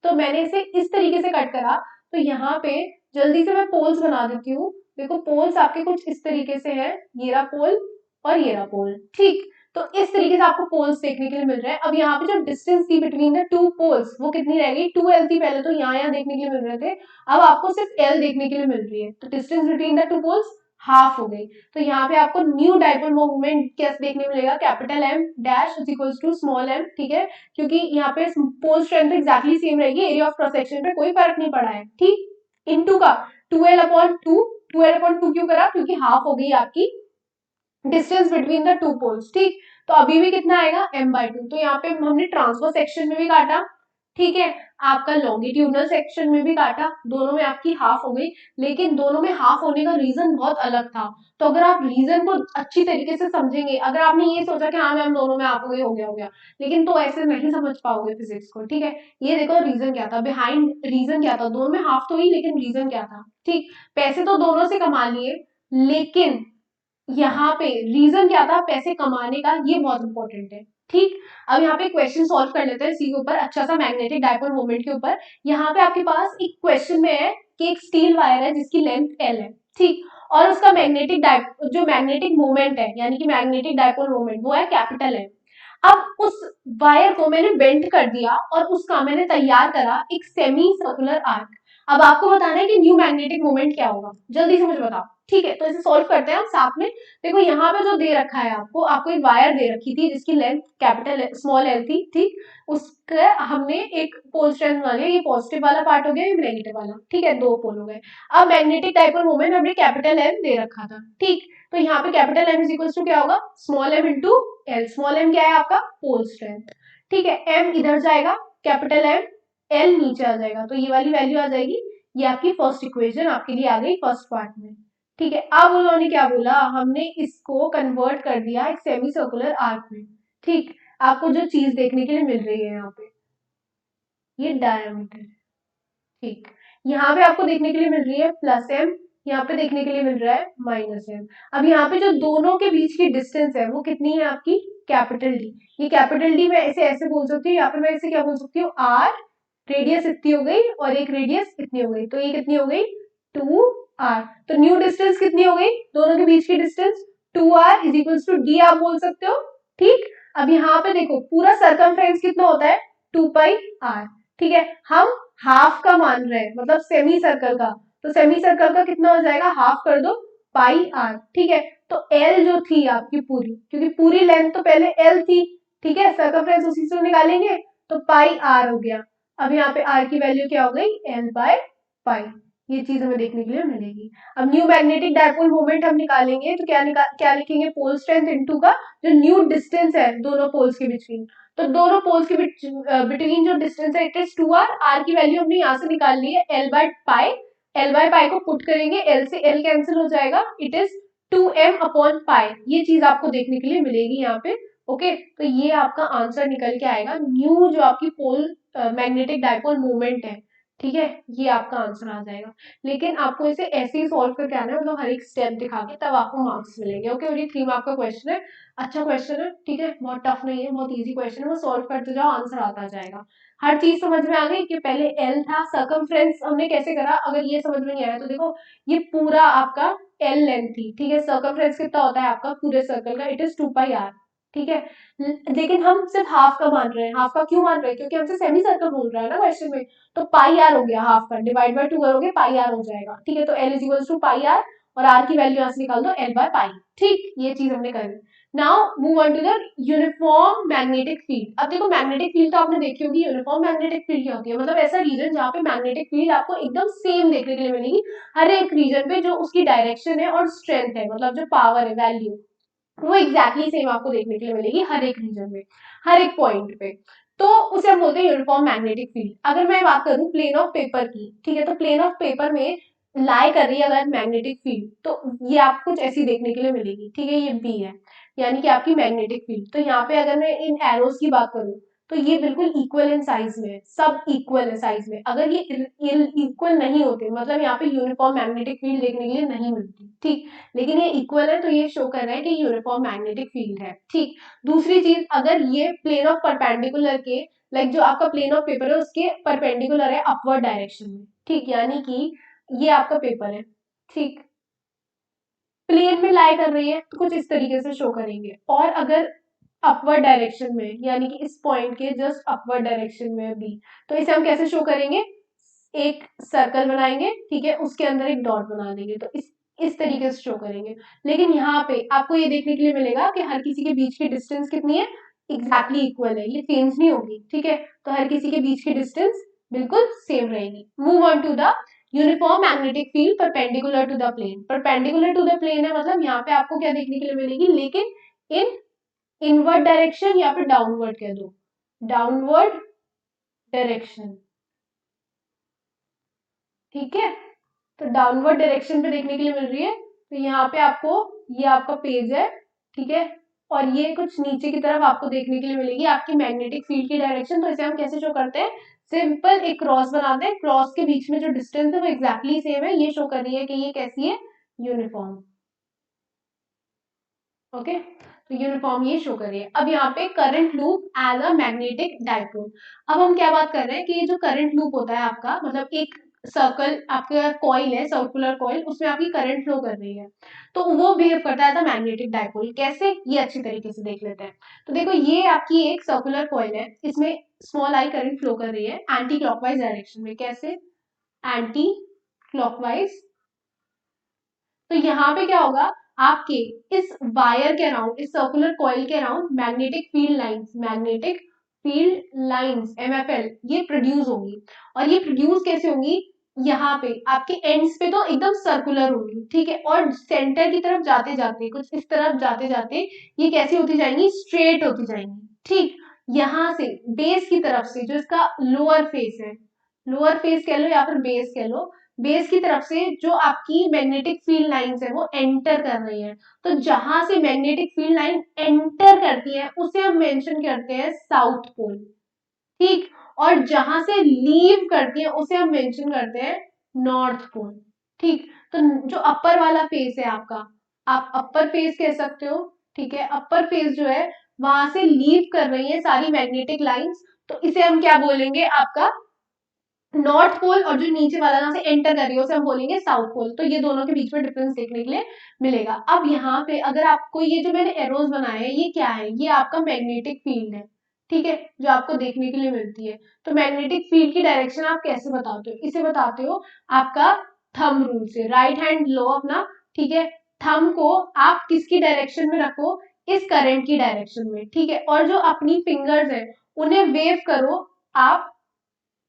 [SPEAKER 1] तो मैंने इसे इस तरीके से कट करा, तो यहाँ पे जल्दी से मैं पोल्स बना देती हूँ। देखो, पोल्स आपके कुछ इस तरीके से है, ये रहा पोल और ये रहा पोल। ठीक, तो इस तरीके से आपको पोल्स देखने के लिए मिल रहे हैं। अब यहाँ पे जो डिस्टेंस थी बिटवीन द टू पोल्स वो कितनी रह गई, 2l थी पहले, तो यहाँ देखने के लिए मिल रहे थे, अब आपको सिर्फ l देखने के लिए मिल रही है, तो distance between the two poles half हो गई। तो यहाँ पे आपको न्यू डाइपोल मोमेंट कैसे देखने मिलेगा, capital M dash is equals to small m। ठीक है, क्योंकि यहाँ पे पोल स्ट्रेंथ एक्टली सेम रहेगी, एरिया ऑफ क्रॉस सेक्शन पे कोई फर्क नहीं पड़ा है। ठीक, इनटू का 2l/2, 2l/2 क्यों करा, क्योंकि हाफ हो गई आपकी distance between the two poles, ठीक। तो अभी भी कितना आएगा m/2। तो यहाँ पे हमने ट्रांसफर सेक्शन में भी काटा, ठीक है, आपका लॉन्गिट्यूडनल सेक्शन में भी काटा, दोनों में आपकी हाफ हो गई। लेकिन दोनों में हाफ होने का रीजन बहुत अलग था। तो अगर आप रीजन को अच्छी तरीके से समझेंगे, अगर आपने ये सोचा कि हाँ मैम दोनों में हाफ हो गया, लेकिन तो ऐसे नहीं समझ पाओगे फिजिक्स को, ठीक है। ये देखो रीजन क्या था, बिहाइंड रीजन क्या था, दोनों में हाफ तो ही, लेकिन रीजन क्या था, ठीक। पैसे तो दोनों से कमा लिए, लेकिन यहाँ पे रीजन क्या था पैसे कमाने का, ये बहुत इंपॉर्टेंट है, ठीक। अब यहाँ पे क्वेश्चन सॉल्व कर लेते हैं इसी के ऊपर, अच्छा सा मैग्नेटिक डायपोल मोमेंट के ऊपर। यहाँ पे आपके पास एक क्वेश्चन में है कि एक स्टील वायर है जिसकी लेंथ L है, ठीक, और उसका जो मैग्नेटिक मोमेंट है, यानी कि मैग्नेटिक डायपोल मोमेंट, वो है कैपिटल है। अब उस वायर को मैंने बेंड कर दिया और उसका मैंने तैयार करा एक सेमी सर्कुलर आर्क। अब आपको बताना है कि न्यू मैग्नेटिक मोमेंट क्या होगा, जल्दी से मुझे बताओ, ठीक है। तो इसे सॉल्व करते हैं हम साथ में। देखो यहाँ पे जो दे रखा है आपको एक वायर दे रखी थी जिसकी लेंथ स्मॉल एल थी, ठीक। उसका हमने एक पोल स्ट्रेंथ बना लिया, ये पॉजिटिव वाला पार्ट हो गया, ये नेगेटिव वाला, ठीक है, दो पोल हो गए। अब मैग्नेटिक डायपोल मोमेंट हमने कैपिटल एम दे रखा था, ठीक। तो यहाँ पे capital M is equal to क्या होगा, small M into L. Small M क्या है आपका, पोल स्ट्रेंथ, ठीक है। एम इधर जाएगा, कैपिटल एम, एल नीचे आ जाएगा, तो ये वाली वैल्यू आ जाएगी। ये आपकी फर्स्ट इक्वेशन आपके लिए आ गई फर्स्ट पार्ट में, ठीक है। अब उन्होंने क्या बोला, हमने इसको कन्वर्ट कर दिया एक सेमी सर्कुलर आर्क में, ठीक। आपको जो चीज देखने के लिए मिल रही है यहाँ पे, ये डायमीटर, ठीक। यहाँ पे आपको देखने के लिए मिल रही है प्लस एम, यहाँ पे देखने के लिए मिल रहा है माइनस एम। अब यहाँ पे जो दोनों के बीच की डिस्टेंस है वो कितनी है आपकी, कैपिटल डी। ये कैपिटल डी मैं इसे ऐसे बोल सकती हूँ, या फिर मैं इसे क्या बोल सकती हूँ, आर। रेडियस इतनी हो गई और एक रेडियस इतनी हो गई, तो ये कितनी हो गई, 2r। तो न्यू डिस्टेंस कितनी हो गई, दोनों के बीच की distance 2r is equal to D आप बोल सकते हो, ठीक। अब यहाँ पे देखो पूरा सरकमफ्रेंस कितना होता है, 2πr, ठीक है। हम हाफ का मान रहे हैं, मतलब सेमी सर्कल का, तो सेमी सर्कल का कितना हो जाएगा, हाफ कर दो πr, ठीक है। तो l जो थी आपकी पूरी, क्योंकि पूरी लेंथ तो पहले l थी, ठीक है, सर्कमफ्रेंस उसी से निकालेंगे, तो πr हो गया। अब यहाँ पे r की वैल्यू क्या हो गई, l/π। ये चीज हमें देखने के लिए मिलेगी। अब न्यू मैग्नेटिक डायपोल मोमेंट हम निकालेंगे तो क्या लिखेंगे, पोल स्ट्रेंथ इनटू का जो न्यू डिस्टेंस है दोनों पोल्स के बिटवीन, तो दोनों पोल्स के बिटवीन जो डिस्टेंस है इट इज 2r। r की वैल्यू हमने यहाँ से निकाल ली है l/π। l/π को पुट करेंगे, l से l कैंसिल हो जाएगा, इट इज 2m/π। ये चीज आपको देखने के लिए मिलेगी यहाँ पे, ओके। तो ये आपका आंसर निकल के आएगा, न्यू जो आपकी पोल मैग्नेटिक डायपोल मोमेंट है, ठीक है, ये आपका आंसर आ जाएगा। लेकिन आपको इसे ऐसे ही सॉल्व करके आना है, मतलब हर एक स्टेप दिखा के, तब आपको मार्क्स मिलेंगे, ओके। और ये 3 मार्क का क्वेश्चन है, अच्छा क्वेश्चन है, ठीक है, बहुत टफ नहीं है, बहुत इजी क्वेश्चन है, वो सॉल्व करते जाओ आंसर आता जाएगा। हर चीज समझ में आ गई कि पहले एल था, सर्कमफ्रेंस हमने कैसे करा, अगर ये समझ में नहीं आया तो देखो, ये पूरा आपका एल लेंथ थी, ठीक है। सर्कमफ्रेंस कितना होता है आपका पूरे सर्कल का, इट इज 2πr, ठीक है। लेकिन हम सिर्फ हाफ का मान रहे हैं, हाफ का क्यों मान रहे हैं, क्योंकि हमसे सेमी सर्कल बोल रहा है ना क्वेश्चन में, तो πr हो गया, हाफ का डिवाइड बाय 2 करोगे πr हो जाएगा, ठीक है। तो l is equal to πr और r की वैल्यू यहाँ से निकाल दो l/π, ठीक। ये चीज हमने कर ली। Now move on to the uniform magnetic field. अब देखो मैग्नेटिक फील्ड तो आपने देखी होगी, यूनिफॉर्म मैग्नेटिक फील्ड क्या होती है, मतलब ऐसा रीजन जहाँ पे मैग्नेटिक फील्ड आपको एकदम सेम देखने के लिए मिलेगी हर एक रीजन पे, जो उसकी डायरेक्शन है और स्ट्रेंथ है, मतलब जो पावर है, वैल्यू, वो एग्जैक्टली सेम आपको देखने के लिए मिलेगी हर एक रीजन में, हर एक पॉइंट पे। तो उसे हम बोलते हैं यूनिफॉर्म मैग्नेटिक फील्ड। अगर मैं बात करूं प्लेन ऑफ पेपर की, ठीक है, तो प्लेन ऑफ पेपर में लाई कर रही है अगर मैग्नेटिक फील्ड, तो ये आपको कुछ ऐसी देखने के लिए मिलेगी, ठीक है। ये बी है, यानी कि आपकी मैग्नेटिक फील्ड। तो यहाँ पे अगर मैं इन एरोज की बात करूं तो ये बिल्कुल इक्वल इन साइज में है, सब इक्वल है साइज में। अगर ये इक्वल नहीं होते, मतलब यहाँ पे यूनिफॉर्म मैग्नेटिक फील्ड देखने के लिए नहीं मिलती, ठीक। लेकिन ये इक्वल है तो ये शो कर रहा है कि यूनिफॉर्म मैग्नेटिक फील्ड है, ठीक। दूसरी चीज, अगर ये प्लेन ऑफ परपेंडिकुलर के, लाइक जो आपका प्लेन ऑफ पेपर है उसके परपेंडिकुलर है अपवर्ड डायरेक्शन में, ठीक, यानी कि ये आपका पेपर है, ठीक, प्लेन में लाई कर रही है तो कुछ इस तरीके से शो करेंगे। और अगर अपवर्ड डायरेक्शन में, यानी कि इस पॉइंट के जस्ट अपवर्ड डायरेक्शन में भी, तो इसे हम कैसे शो करेंगे, एक सर्कल बनाएंगे, ठीक है, उसके अंदर एक डॉट बना देंगे, तो इस तरीके से शो करेंगे। लेकिन यहाँ पे आपको ये देखने के लिए मिलेगा कि हर किसी के बीच की डिस्टेंस कितनी है, एग्जैक्टली इक्वल है, ये चेंज नहीं होगी, ठीक है। तो हर किसी के बीच की डिस्टेंस बिल्कुल सेम रहेगी। Move on to the uniform magnetic field perpendicular to the plane, perpendicular to the plane है मतलब यहाँ पे आपको क्या देखने के लिए मिलेगी, लेकिन इन इनवर्ड डायरेक्शन या फिर डाउनवर्ड कह दो, डाउनवर्ड डायरेक्शन, ठीक है। तो डाउनवर्ड डायरेक्शन पे देखने के लिए मिल रही है। तो यहाँ पे आपको ये आपका पेज है, ठीक है, और ये कुछ नीचे की तरफ आपको देखने के लिए मिलेगी आपकी मैग्नेटिक फील्ड की डायरेक्शन। तो इसे हम कैसे शो करते हैं, सिंपल एक क्रॉस बनाते हैं, क्रॉस के बीच में जो डिस्टेंस है वो एग्जैक्टली सेम है, ये शो कर रही है कि ये कैसी है, यूनिफॉर्म। ओके, तो यूनिफॉर्म ये शो कर रही है। अब यहाँ पे current loop as a magnetic dipole. अब हम क्या बात कर रहे हैं कि ये जो करंट लूप होता है आपका, मतलब एक सर्कल आपका कॉइल है, सर्कुलर कॉइल, उसमें आपकी करंट फ्लो कर रही है, तो वो बिहेव करता है एज अ मैग्नेटिक डाइपोल। कैसे, ये अच्छी तरीके से देख लेते हैं। तो देखो ये आपकी एक सर्कुलर कॉइल है, इसमें स्मॉल आई करंट फ्लो कर रही है एंटी क्लॉकवाइज डायरेक्शन में। कैसे, एंटी क्लॉकवाइज। तो यहाँ पे क्या होगा, आपके इस वायर के अराउंड, इस सर्कुलर कॉइल के around magnetic field lines, magnetic field lines MFL, ये प्रोड्यूस होंगी। और ये प्रोड्यूस कैसे होंगी, यहाँ पे आपके एंड्स पे तो एकदम सर्कुलर होगी, ठीक है, और सेंटर की तरफ जाते जाते, कुछ इस तरफ जाते जाते ये कैसी होती जाएंगी, स्ट्रेट होती जाएंगी, ठीक। यहाँ से बेस की तरफ से, जो इसका लोअर फेस है, लोअर फेस कह लो या फिर बेस कह लो, बेस की तरफ से जो आपकी मैग्नेटिक फील्ड लाइंस है वो एंटर कर रही है। तो जहां से मैग्नेटिक फील्ड लाइन एंटर करती है उसे हम मेंशन करते हैं साउथ पोल, ठीक। और जहां से लीव करती है उसे हम मेंशन करते हैं नॉर्थ पोल, ठीक। तो जो अपर वाला फेस है आपका, आप अपर फेस कह सकते हो, ठीक है, अपर फेस जो है वहां से लीव कर रही है सारी मैग्नेटिक लाइंस, तो इसे हम क्या बोलेंगे, आपका नॉर्थ पोल। और जो नीचे वाला जहां से एंटर कर रही है उसे हम बोलेंगे साउथ पोल। तो ये दोनों के बीच में डिफरेंस देखने के लिए मिलेगा। अब यहाँ पे अगर आपको ये जो मैंने एरोज बनाए हैं ये क्या है, ये आपका मैग्नेटिक फील्ड है, ठीक है, जो आपको देखने के लिए मिलती है। तो मैग्नेटिक फील्ड की डायरेक्शन आप कैसे बताते हो, इसे बताते हो आपका थंब रूल से, राइट हैंड लो अपना, ठीक है, थंब को आप किसकी डायरेक्शन में रखो, इस करंट की डायरेक्शन में, ठीक है, और जो अपनी फिंगर्स है उन्हें वेव करो आप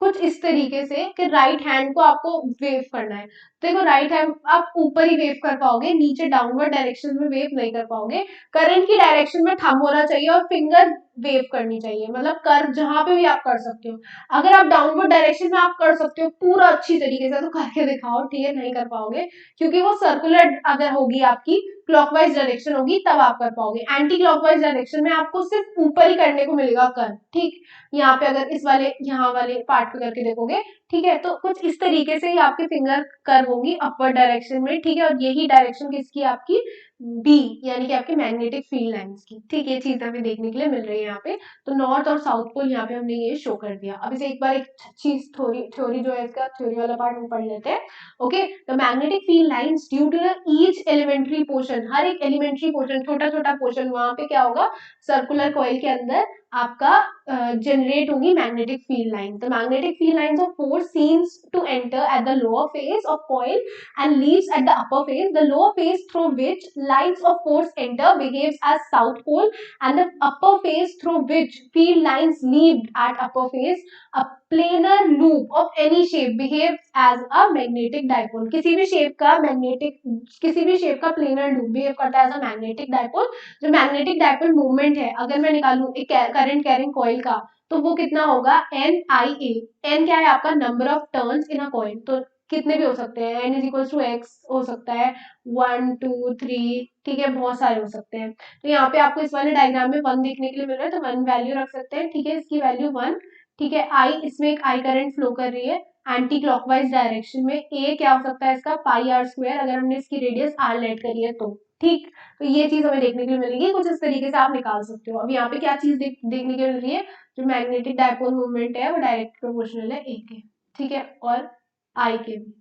[SPEAKER 1] कुछ इस तरीके से कि राइट हैंड को आपको वेव करना है। देखो राइट हैंड आप ऊपर ही वेव कर पाओगे, नीचे डाउनवर्ड डायरेक्शन में वेव नहीं कर पाओगे। करंट की डायरेक्शन में थंब होना चाहिए और फिंगर वेव करनी चाहिए, मतलब कर जहां पे भी आप कर सकते हो। अगर आप डाउनवर्ड डायरेक्शन में आप कर सकते हो पूरा अच्छी तरीके से तो करके दिखाओ, ठीक है, नहीं कर पाओगे क्योंकि वो सर्कुलर अगर होगी आपकी, क्लॉकवाइज डायरेक्शन होगी तब आप कर पाओगे। एंटी क्लॉकवाइज डायरेक्शन में आपको सिर्फ ऊपर ही करने को मिलेगा कर, ठीक। यहाँ पे अगर इस वाले यहाँ वाले पार्ट पे करके देखोगे, ठीक है, तो कुछ इस तरीके से ही आपके फिंगर कर्व होगी अपवर्ड डायरेक्शन में, ठीक है, और यही डायरेक्शन किसकी, आपकी बी, यानी कि आपके मैग्नेटिक फील्ड लाइंस की, ठीक है, ये चीज हमें देखने के लिए मिल रही है यहाँ पे। तो नॉर्थ और साउथ पोल यहाँ पे हमने ये शो कर दिया। अब इसे एक बार एक चीज थ्योरी जो है इसका थ्योरी वाला पार्ट हम पढ़ लेते हैं। Okay, the magnetic field lines due to the each elementary portion, हर एक एलिमेंट्री पोर्शन, छोटा छोटा पोर्शन, वहां पे क्या होगा, सर्कुलर कॉइल के अंदर आपका जनरेट होगी magnetic field line. The magnetic field lines of force seems to enter at the lower face of coil and leaves at the upper face. The lower face through which lines of force enter behaves as south pole, and the upper face through which field lines leave at upper face, a planar loop of any shape behaves as a magnetic dipole. किसी भी shape का magnetic, किसी भी shape का planar loop behave करता है as a magnetic dipole. जो magnetic dipole movement है अगर मैं निकालूं एक करंट कैरिंग कॉइल का, तो वो कितना होगा, एन आई ए। एन क्या है आपका, number of turns in a coil, तो कितने भी हो सकते हैं, N is equal to X हो सकता है, 1 2 3, ठीक है, बहुत सारे हो सकते हैं। तो यहाँ पे आपको इस वाले डायग्राम में 1 देखने के लिए मिल रहा है, तो 1 वैल्यू रख सकते हैं, ठीक है, इसकी वैल्यू 1, ठीक है। आई, इसमें एक आई करंट फ्लो कर रही है एंटी क्लॉकवाइज डायरेक्शन में। ए क्या हो सकता है इसका, पाई आर स्क्वायर, अगर हमने इसकी रेडियस आर लेट करी है तो, ठीक। तो ये चीज हमें देखने के लिए मिलेगी, कुछ इस तरीके से आप निकाल सकते हो। अब यहाँ पे क्या चीज देखने के लिए मिल रही है, जो मैग्नेटिक डायपोल मूवमेंट है वो डायरेक्ट प्रोपोर्शनल है ए के, ठीक है, और आई के भी,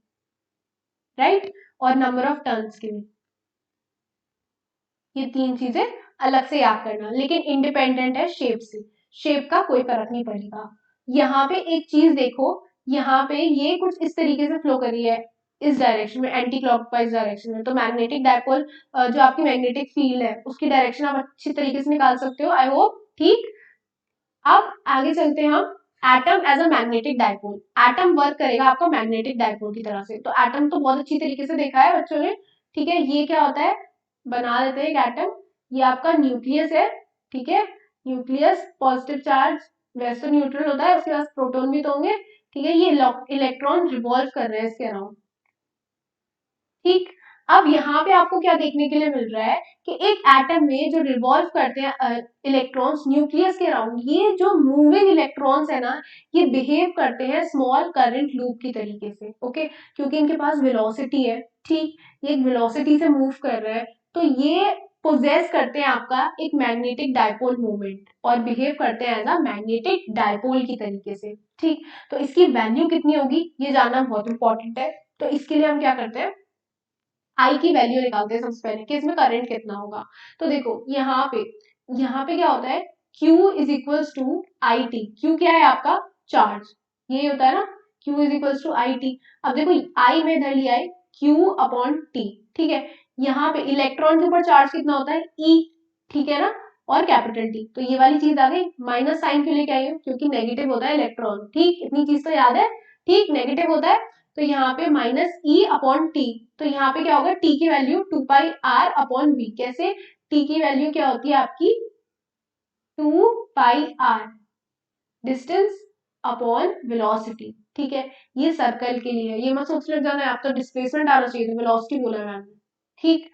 [SPEAKER 1] राइट, और नंबर ऑफ टर्न्स के भी। ये तीन चीजें अलग से याद करना, लेकिन इंडिपेंडेंट है शेप से, शेप का कोई फर्क नहीं पड़ेगा। यहाँ पे एक चीज देखो, यहाँ पे ये कुछ इस तरीके से फ्लो कर रही है इस डायरेक्शन में, एंटी क्लॉकवाइज डायरेक्शन में। तो मैग्नेटिक डायपोल जो आपकी मैग्नेटिक फील्ड है उसकी डायरेक्शन आप अच्छी तरीके से निकाल सकते हो, आई होप, ठीक। अब आगे चलते हैं हम atom as a magnetic dipole, atom work करेगा आपका मैग्नेटिक डायपोल की तरह से। तो एटम तो बहुत अच्छी तरीके से देखा है बच्चों ने, ठीक है। ये क्या होता है, बना देते हैं एक एटम, ये आपका न्यूक्लियस है, ठीक है। न्यूक्लियस पॉजिटिव चार्ज, वैसे तो न्यूट्रल होता है, उसके पास प्रोटॉन भी तो होंगे, ठीक है। ये इलेक्ट्रॉन रिवॉल्व कर रहे हैं इसके अराउंड, ठीक। अब यहाँ पे आपको क्या देखने के लिए मिल रहा है कि एक एटम में जो रिवॉल्व करते हैं इलेक्ट्रॉन्स न्यूक्लियस के अराउंड, ये जो मूविंग इलेक्ट्रॉन्स है ना, ये बिहेव करते हैं स्मॉल करंट लूप की तरीके से, ओके। क्योंकि इनके पास वेलोसिटी है, ठीक, ये एक वेलोसिटी से मूव कर रहे हैं, तो ये पोजेस करते हैं आपका एक मैग्नेटिक डायपोल मोमेंट और बिहेव करते हैं एज अ मैग्नेटिक डायपोल की तरीके से, ठीक। तो इसकी वैल्यू कितनी होगी ये जानना बहुत इंपॉर्टेंट है। तो इसके लिए हम क्या करते हैं, आई की वैल्यू निकालते हैं सबसे पहले कि इसमें करंट कितना होगा। तो देखो यहाँ पे क्या होता है, Q is equals to I T. Q क्या है आपका, चार्ज, ये होता है ना, Q is equals to I T. अब देखो आई में इधर लिया है Q अपॉन टी, ठीक है। यहाँ पे इलेक्ट्रॉन के ऊपर चार्ज कितना होता है, E, ठीक है ना, और कैपिटल टी। तो ये वाली चीज आ गई। माइनस साइन क्यों लेके आई हूँ, क्योंकि नेगेटिव होता है इलेक्ट्रॉन, ठीक, इतनी चीज तो याद है, ठीक, नेगेटिव होता है। तो यहाँ पे माइनस ई अपॉन टी, तो यहाँ पे क्या होगा, टी की value 2 pi R upon V. कैसे, टी की वैल्यू क्या होती है आपकी 2 pi R, distance upon velocity, ठीक है। ये सर्कल के लिए, ये मत सोच ले जाना है आप तो डिस्प्लेसमेंट आना चाहिए था, वेलोसिटी बोला मैम ने, ठीक।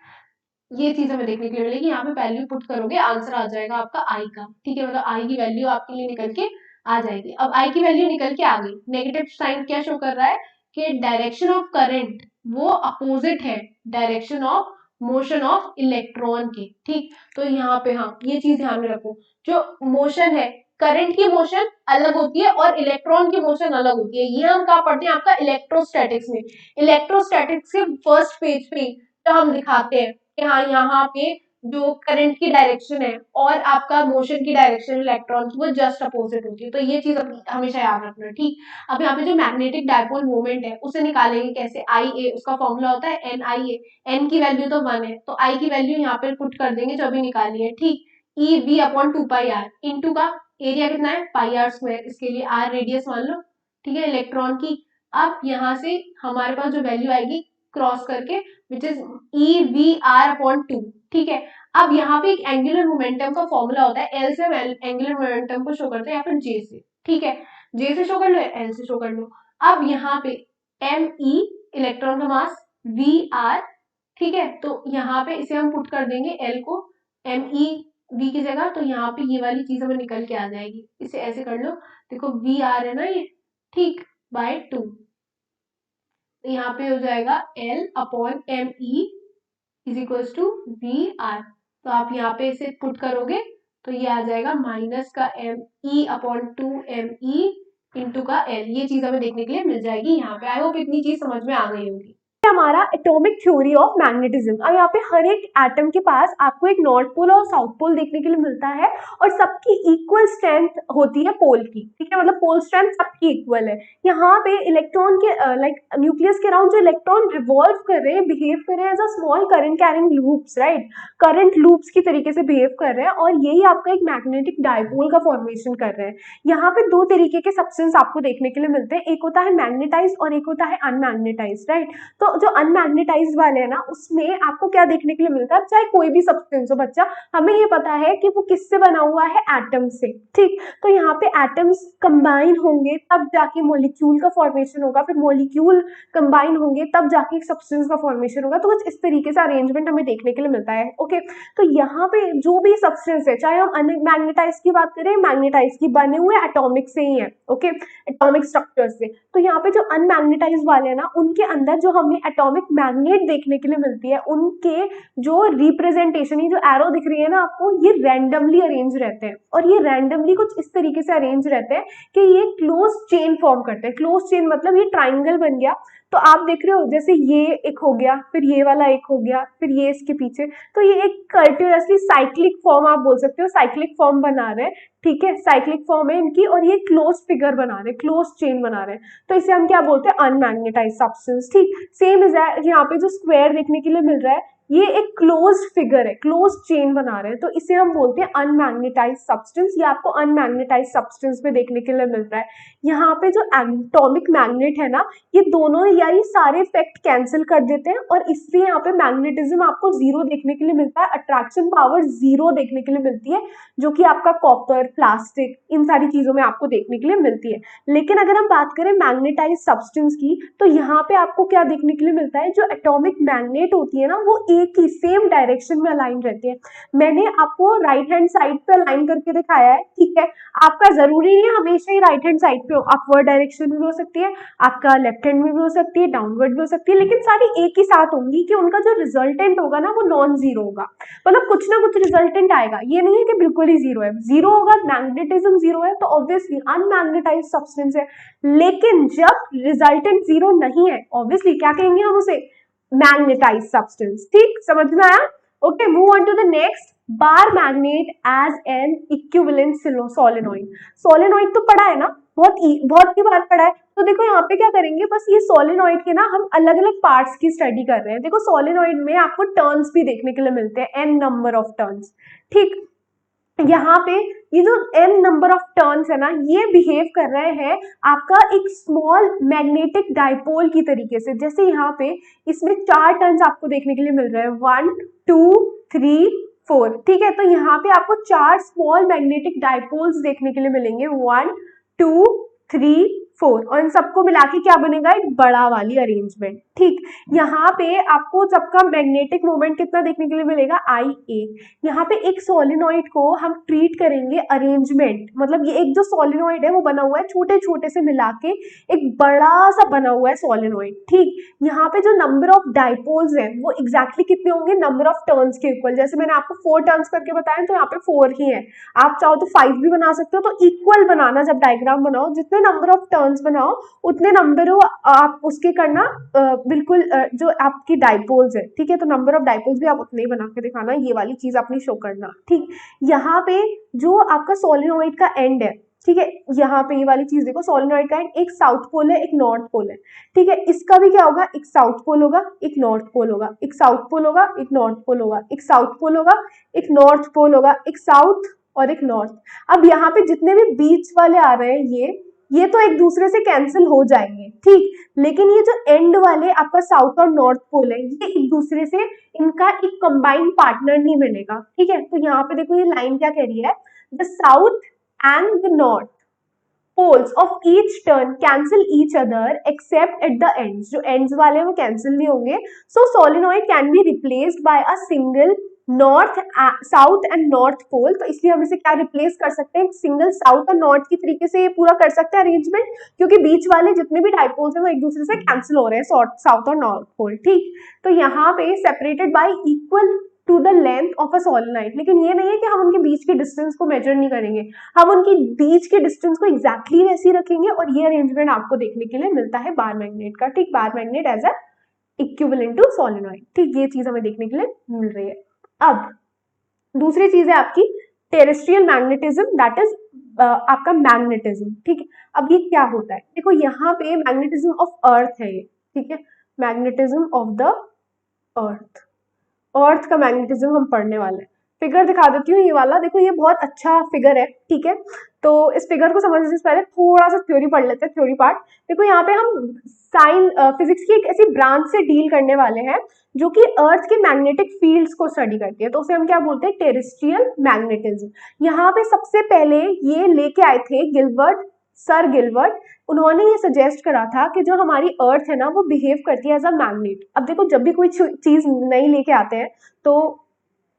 [SPEAKER 1] ये चीज हमें देखने के लिए मिलेगी। यहाँ पे वैल्यू पुट करोगे आंसर आ जाएगा आपका आई का, ठीक है। मतलब आई की वैल्यू आपके लिए निकल के आ जाएगी। अब आई की वैल्यू निकल के आ गई, नेगेटिव साइन क्या शो कर रहा है कि डायरेक्शन ऑफ करंट वो अपोजिट है direction of motion of electron के, ठीक। तो यहाँ पे हाँ ये चीज ध्यान में रखो, जो मोशन है, करंट की मोशन अलग होती है और इलेक्ट्रॉन की मोशन अलग होती है। ये हम कहाँ पढ़ते हैं आपका इलेक्ट्रोस्टैटिक्स में। इलेक्ट्रोस्टैटिक्स के फर्स्ट पेज पे तो हम दिखाते हैं कि हाँ यहाँ पे जो करंट की डायरेक्शन है और आपका मोशन की डायरेक्शन इलेक्ट्रॉन की वो जस्ट अपोजिट होती है। तो ये चीज हमेशा याद रखना, ठीक। अब यहाँ पे जो मैग्नेटिक डायपोल मोमेंट है उसे निकालेंगे कैसे, आई ए, उसका फॉर्मूला होता है एन आई ए। एन की वैल्यू तो 1 है, तो आई की वैल्यू यहाँ पे पुट कर देंगे जो अभी निकाली है, ठीक। E V upon 2 pi R, into का एरिया कितना है पाई आर स्क्वायर, इसके लिए आर रेडियस मान लो, ठीक है, इलेक्ट्रॉन की। अब यहाँ से हमारे पास जो वैल्यू आएगी क्रॉस करके which is E V R upon 2, ठीक है। अब यहाँ पे एक एंगुलर मोमेंटम का फॉर्मूला होता है, एल से हम एंगुलर मोमेंटम को शो करते हैं या फिर जे से, ठीक है। जे से शो कर लो, एल से शो कर लो। अब यहाँ पे एम ई इलेक्ट्रॉन का मास, वी आर, ठीक है। तो यहाँ पे इसे हम पुट कर देंगे एल को एम ई वी की जगह, तो यहाँ पे ये वाली चीज हमें निकल के आ जाएगी। इसे ऐसे कर लो, देखो वी आर है ना ये, ठीक, बाय 2। तो यहाँ पे हो जाएगा L upon M E is equals to V R. तो आप यहाँ पे इसे पुट करोगे तो ये आ जाएगा माइनस का M E upon 2 M E into का एल। ये चीज हमें देखने के लिए मिल जाएगी यहाँ पे। आई होप इतनी चीज समझ में आ गई होगी। हमारा एटॉमिक थ्योरी ऑफ मैग्नेटिज्म। अब यहाँ पे हर एक एटम के पास आपको एक नॉर्थ पोल और साउथ पोल देखने के लिए मिलता है और सबकी इक्वल स्ट्रेंथ होती है पोल की, ठीक है। मतलब पोल स्ट्रेंथ सबकी इक्वल है। यहाँ पे इलेक्ट्रॉन के लाइक न्यूक्लियस के अराउंड जो इलेक्ट्रॉन रिवॉल्व कर रहे हैं, बिहेव कर रहे हैं as a small current carrying loops, right, current loops की तरीके से बिहेव कर रहे हैं और यही आपका एक मैग्नेटिक डायपोल का फॉर्मेशन कर रहे हैं। यहाँ पे दो तरीके के सब्सटेंस आपको देखने के लिए मिलते हैं, एक होता है मैग्नेटाइज और एक होता है अनमैग्नेटाइज, राइट। तो जो अनमैग्नेटाइज्ड वाले हैं ना, उसमें आपको क्या देखने के लिए मिलता है, चाहे कोई भी सब्सटेंस हो बच्चा, हमें ये पता है कि वो किससे बना हुआ है, एटम से, ठीक। तो यहाँ पे एटम्स कंबाइन होंगे तब जाके मॉलिक्यूल का फॉर्मेशन होगा, फिर मॉलिक्यूल कंबाइन होंगे तब जाके एक सब्सटेंस का फॉर्मेशन होगा। तो कुछ इस तरीके से अरेंजमेंट हमें देखने के लिए मिलता है, ओके। तो यहाँ पे जो भी सब्सटेंस है, चाहे हम अनमैग्नेटाइज की बात करें, मैग्नेटाइज की, बने हुए एटॉमिक से ही है, ओके, एटॉमिक स्ट्रक्चर से। तो यहाँ पे जो अनमैग्नेटाइज वाले हैं ना, उनके अंदर जो हमें एटॉमिक मैग्नेट देखने के लिए मिलती है, उनके जो रिप्रेजेंटेशन, ये जो एरो दिख रही है ना आपको, ये रैंडमली अरेंज रहते हैं और ये रैंडमली कुछ इस तरीके से अरेंज रहते हैं कि ये क्लोज चेन फॉर्म करते हैं। क्लोज चेन मतलब ये ट्राइंगल बन गया, तो आप देख रहे हो जैसे ये एक हो गया, फिर ये वाला एक हो गया, फिर ये इसके पीछे, तो ये एक कंटिन्यूअसली साइक्लिक फॉर्म आप बोल सकते हो, साइक्लिक फॉर्म बना रहे हैं, ठीक है, साइक्लिक फॉर्म है इनकी और ये क्लोज फिगर बना रहे हैं, क्लोज चेन बना रहे हैं। तो इसे हम क्या बोलते हैं, अनमैग्नेटाइज्ड सब्सटेंस, ठीक। सेम इज यहाँ पे जो स्क्वायर देखने के लिए मिल रहा है, ये एक क्लोज्ड फिगर है, क्लोज्ड चेन बना रहे हैं, तो इसे हम बोलते हैं अनमैग्नेटाइज्ड सब्सटेंस। ये आपको अनमैग्नेटाइज्ड सब्सटेंस में देखने के लिए मिल रहा है। यहाँ पे जो एटॉमिक मैग्नेट है ना, ये दोनों या ये सारे इफेक्ट कैंसिल कर देते हैं और इसलिए यहाँ पे मैग्नेटिज्म आपको जीरो देखने के लिए मिलता है, अट्रैक्शन पावर जीरो देखने के लिए मिलती है, जो कि आपका कॉपर, प्लास्टिक, इन सारी चीजों में आपको देखने के लिए मिलती है। लेकिन अगर हम बात करें मैग्नेटाइज्ड सब्सटेंस की, तो यहाँ पे आपको क्या देखने के लिए मिलता है, जो एटॉमिक मैग्नेट होती है ना, वो एक ही सेम डायरेक्शन में अलाइन रहती है। मैंने आपको राइट हैंड साइड पे अलाइन करके दिखाया है, ठीक है। आपका जरूरी नहीं है हमेशा ही राइट हैंड साइड पे हो, अपवर्ड डायरेक्शन में भी हो सकती है, आपका लेफ्ट हैंड में भी हो सकती है, डाउनवर्ड भी हो सकती है, लेकिन सारी एक ही साथ होंगी कि उनका जो रिजल्टेंट होगा ना, वो नॉन जीरो होगा। मतलब कुछ ना कुछ रिजल्टेंट आएगा, ये नहीं है कि बिल्कुल ही जीरो है। जीरो होगा, मैग्नेटिज्म जीरो है, तो ऑब्वियसली अनमैग्नेटाइज्ड सब्सटेंस है। लेकिन जब रिजल्टेंट जीरो नहीं है, ऑब्वियसली क्या कहेंगे हम उसे, मैग्नेटाइज्ड सब्सटेंस। ठीक, समझ में आया? Okay, move on to the next. Bar magnet as an equivalent solenoid. Solenoid तो पढ़ा है ना, बहुत ही बार पढ़ा है। तो देखो यहाँ पे क्या करेंगे, बस ये सोलेनॉइड के ना हम अलग अलग पार्ट्स की स्टडी कर रहे हैं। देखो सोलेनॉइड में आपको टर्न्स भी देखने के लिए मिलते हैं, एन नंबर ऑफ टर्न्स। ठीक, यहाँ पे ये जो n नंबर ऑफ टर्न्स है ना, ये बिहेव कर रहे हैं आपका एक स्मॉल मैग्नेटिक डाइपोल की तरीके से। जैसे यहाँ पे इसमें 4 टर्न्स आपको देखने के लिए मिल रहे हैं, 1 2 3 4, ठीक है। तो यहाँ पे आपको 4 स्मॉल मैग्नेटिक डाइपोल्स देखने के लिए मिलेंगे, 1 2 3 4, और इन सबको मिला के क्या बनेगा, एक बड़ा वाली अरेंजमेंट। ठीक, यहाँ पे आपको सबका मैग्नेटिक मोमेंट कितना देखने के लिए मिलेगा, IA। यहाँ पे एक सोलेनॉइड को हम ट्रीट करेंगे अरेंजमेंट, मतलब ये एक जो सोलेनॉइड है वो बना हुआ है छोटे छोटे से मिला के एक बड़ा सा बना हुआ है सोलेनॉइड। ठीक, यहाँ पे जो नंबर ऑफ डाइपोल्स है वो एग्जैक्टली कितने होंगे, नंबर ऑफ टर्न्स के इक्वल। जैसे मैंने आपको 4 टर्न्स करके बताया, तो यहाँ पे 4 ही है। आप चाहो तो 5 भी बना सकते हो। तो इक्वल बनाना, जब डायग्राम बनाओ, जितने नंबर ऑफ टर्न्स बनाओ उतने नंबर हो आप उसके करना, बिल्कुल जो आपकी डाइपोल्स है, ठीक है। तो नंबर ऑफ डाइपोल्स भी आप उतने ही बना के दिखाना, ये वाली चीज अपनी शो करना। ठीक, यहाँ पे जो आपका सोलेनॉइड का एंड है, ठीक है, यहाँ पे ये वाली चीज देखो, सोलेनॉइड का एंड एक साउथ पोल है, एक नॉर्थ पोल है, ठीक है। इसका भी क्या होगा, एक साउथ पोल होगा, एक नॉर्थ पोल होगा, एक साउथ पोल होगा, एक नॉर्थ पोल होगा, एक साउथ पोल होगा, एक नॉर्थ पोल होगा, एक साउथ और एक नॉर्थ। अब यहाँ पे जितने भी बीच वाले आ रहे हैं, ये तो एक दूसरे से कैंसिल हो जाएंगे, ठीक। लेकिन ये जो एंड वाले आपका साउथ और नॉर्थ पोल है, ये एक दूसरे से, इनका एक कंबाइंड पार्टनर नहीं मिलेगा, ठीक है। तो यहाँ पे देखो ये लाइन क्या कह रही है, the south and the north poles of each turn cancel each other except at the ends। जो ends वाले हैं वो cancel नहीं होंगे। So solenoid can be replaced by a single north south and north pole. तो इसलिए हम इसे क्या रिप्लेस कर सकते हैं, सिंगल साउथ और नॉर्थ की तरीके से ये पूरा कर सकते हैं अरेंजमेंट, क्योंकि बीच वाले जितने भी डाइपोल्स हैं वो एक दूसरे से कैंसिल हो रहे हैं, साउथ और नॉर्थ पोल। ठीक, तो यहाँ पे separated by equal to the length of a solenoid. लेकिन ये नहीं है कि हम उनके बीच के डिस्टेंस को मेजर नहीं करेंगे, हम उनकी बीच के डिस्टेंस को एग्जैक्टली वैसे ही रखेंगे। और ये अरेंजमेंट आपको देखने के लिए मिलता है बार मैग्नेट का। ठीक, bar magnet as a equivalent to solenoid. ठीक, ये चीज हमें देखने के लिए मिल रही है। अब दूसरी चीज है आपकी टेरेस्ट्रियल मैग्नेटिज्म, दैट इज आपका मैग्नेटिज्म। ठीक है, अब ये क्या होता है, देखो यहाँ पे मैग्नेटिज्म ऑफ अर्थ है ये, ठीक है, मैग्नेटिज्म ऑफ द अर्थ, अर्थ का मैग्नेटिज्म हम पढ़ने वाले हैं। फिगर दिखा देती हूँ, ये वाला देखो, ये बहुत अच्छा फिगर है, ठीक है। तो इस फिगर को समझने से पहले थोड़ा सा थ्योरी पढ़ लेते हैं, थ्योरी पार्ट। देखो यहाँ पे हम साइन फिजिक्स की एक ऐसी ब्रांच से डील करने वाले हैं जो कि अर्थ के मैग्नेटिक फील्ड्स को स्टडी करती है, तो उसे हम क्या बोलते हैं, टेरेस्ट्रियल मैग्नेटिज्म। यहाँ पे सबसे पहले ये लेके आए थे गिलबर्ट, सर गिलबर्ट। उन्होंने ये सजेस्ट करा था कि जो हमारी अर्थ है ना वो बिहेव करती है एज अ मैग्नेट। अब देखो जब भी कोई चीज नई लेके आते हैं तो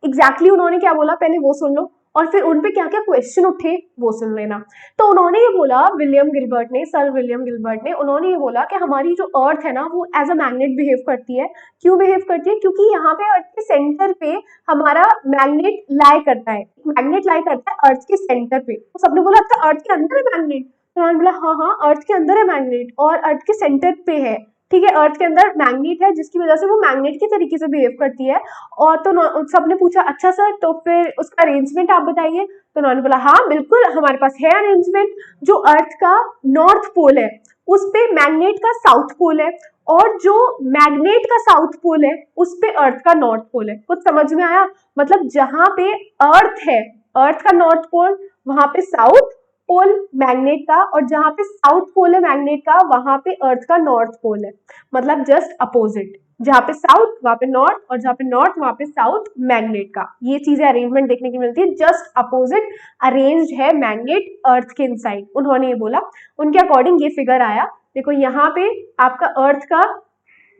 [SPEAKER 1] एग्जैक्टली उन्होंने क्या बोला पहले वो सुन लो, और फिर उनपे क्या क्या क्वेश्चन उठे वो सुन लेना। तो उन्होंने ये बोला, विलियम गिलबर्ट ने, सर विलियम गिलबर्ट ने, उन्होंने ये बोला कि हमारी जो अर्थ है ना वो एज अ मैग्नेट बिहेव करती है। क्यों बिहेव करती है, क्योंकि यहाँ पे अर्थ के सेंटर पे हमारा मैग्नेट लाई करता है, मैग्नेट लाई करता है अर्थ के सेंटर पे। तो सबने बोला अच्छा अर्थ के अंदर है मैग्नेट, तो उन्होंने बोला हाँ हाँ अर्थ के अंदर है मैग्नेट और अर्थ के सेंटर पे है। ठीक है, अर्थ के अंदर मैग्नेट है जिसकी वजह से वो मैग्नेट की तरीके से बिहेव करती है। और तो सबने पूछा अच्छा सर तो फिर उसका अरेंजमेंट आप बताइए। तो उन्होंने बोला हाँ बिल्कुल हमारे पास है अरेंजमेंट। जो अर्थ का नॉर्थ पोल है उस पे मैग्नेट का साउथ पोल है, और जो मैग्नेट का साउथ पोल है उस पे अर्थ का नॉर्थ पोल है। कुछ समझ में आया? मतलब जहां पे अर्थ है, अर्थ का नॉर्थ पोल, वहां पे साउथ पोल मैग्नेट का, और जहां पे साउथ पोल है मैग्नेट का वहां पे अर्थ का नॉर्थ पोल है। मतलब जस्ट अपोजिट, जहां पे साउथ वहां पे नॉर्थ, और जहां पे नॉर्थ वहां पे साउथ मैग्नेट का। ये चीजें अरेंजमेंट देखने की मिलती है, जस्ट अपोजिट अरेंज्ड है मैग्नेट अर्थ के इनसाइड। उन्होंने ये बोला, उनके अकॉर्डिंग ये फिगर आया। देखो यहाँ पे आपका अर्थ का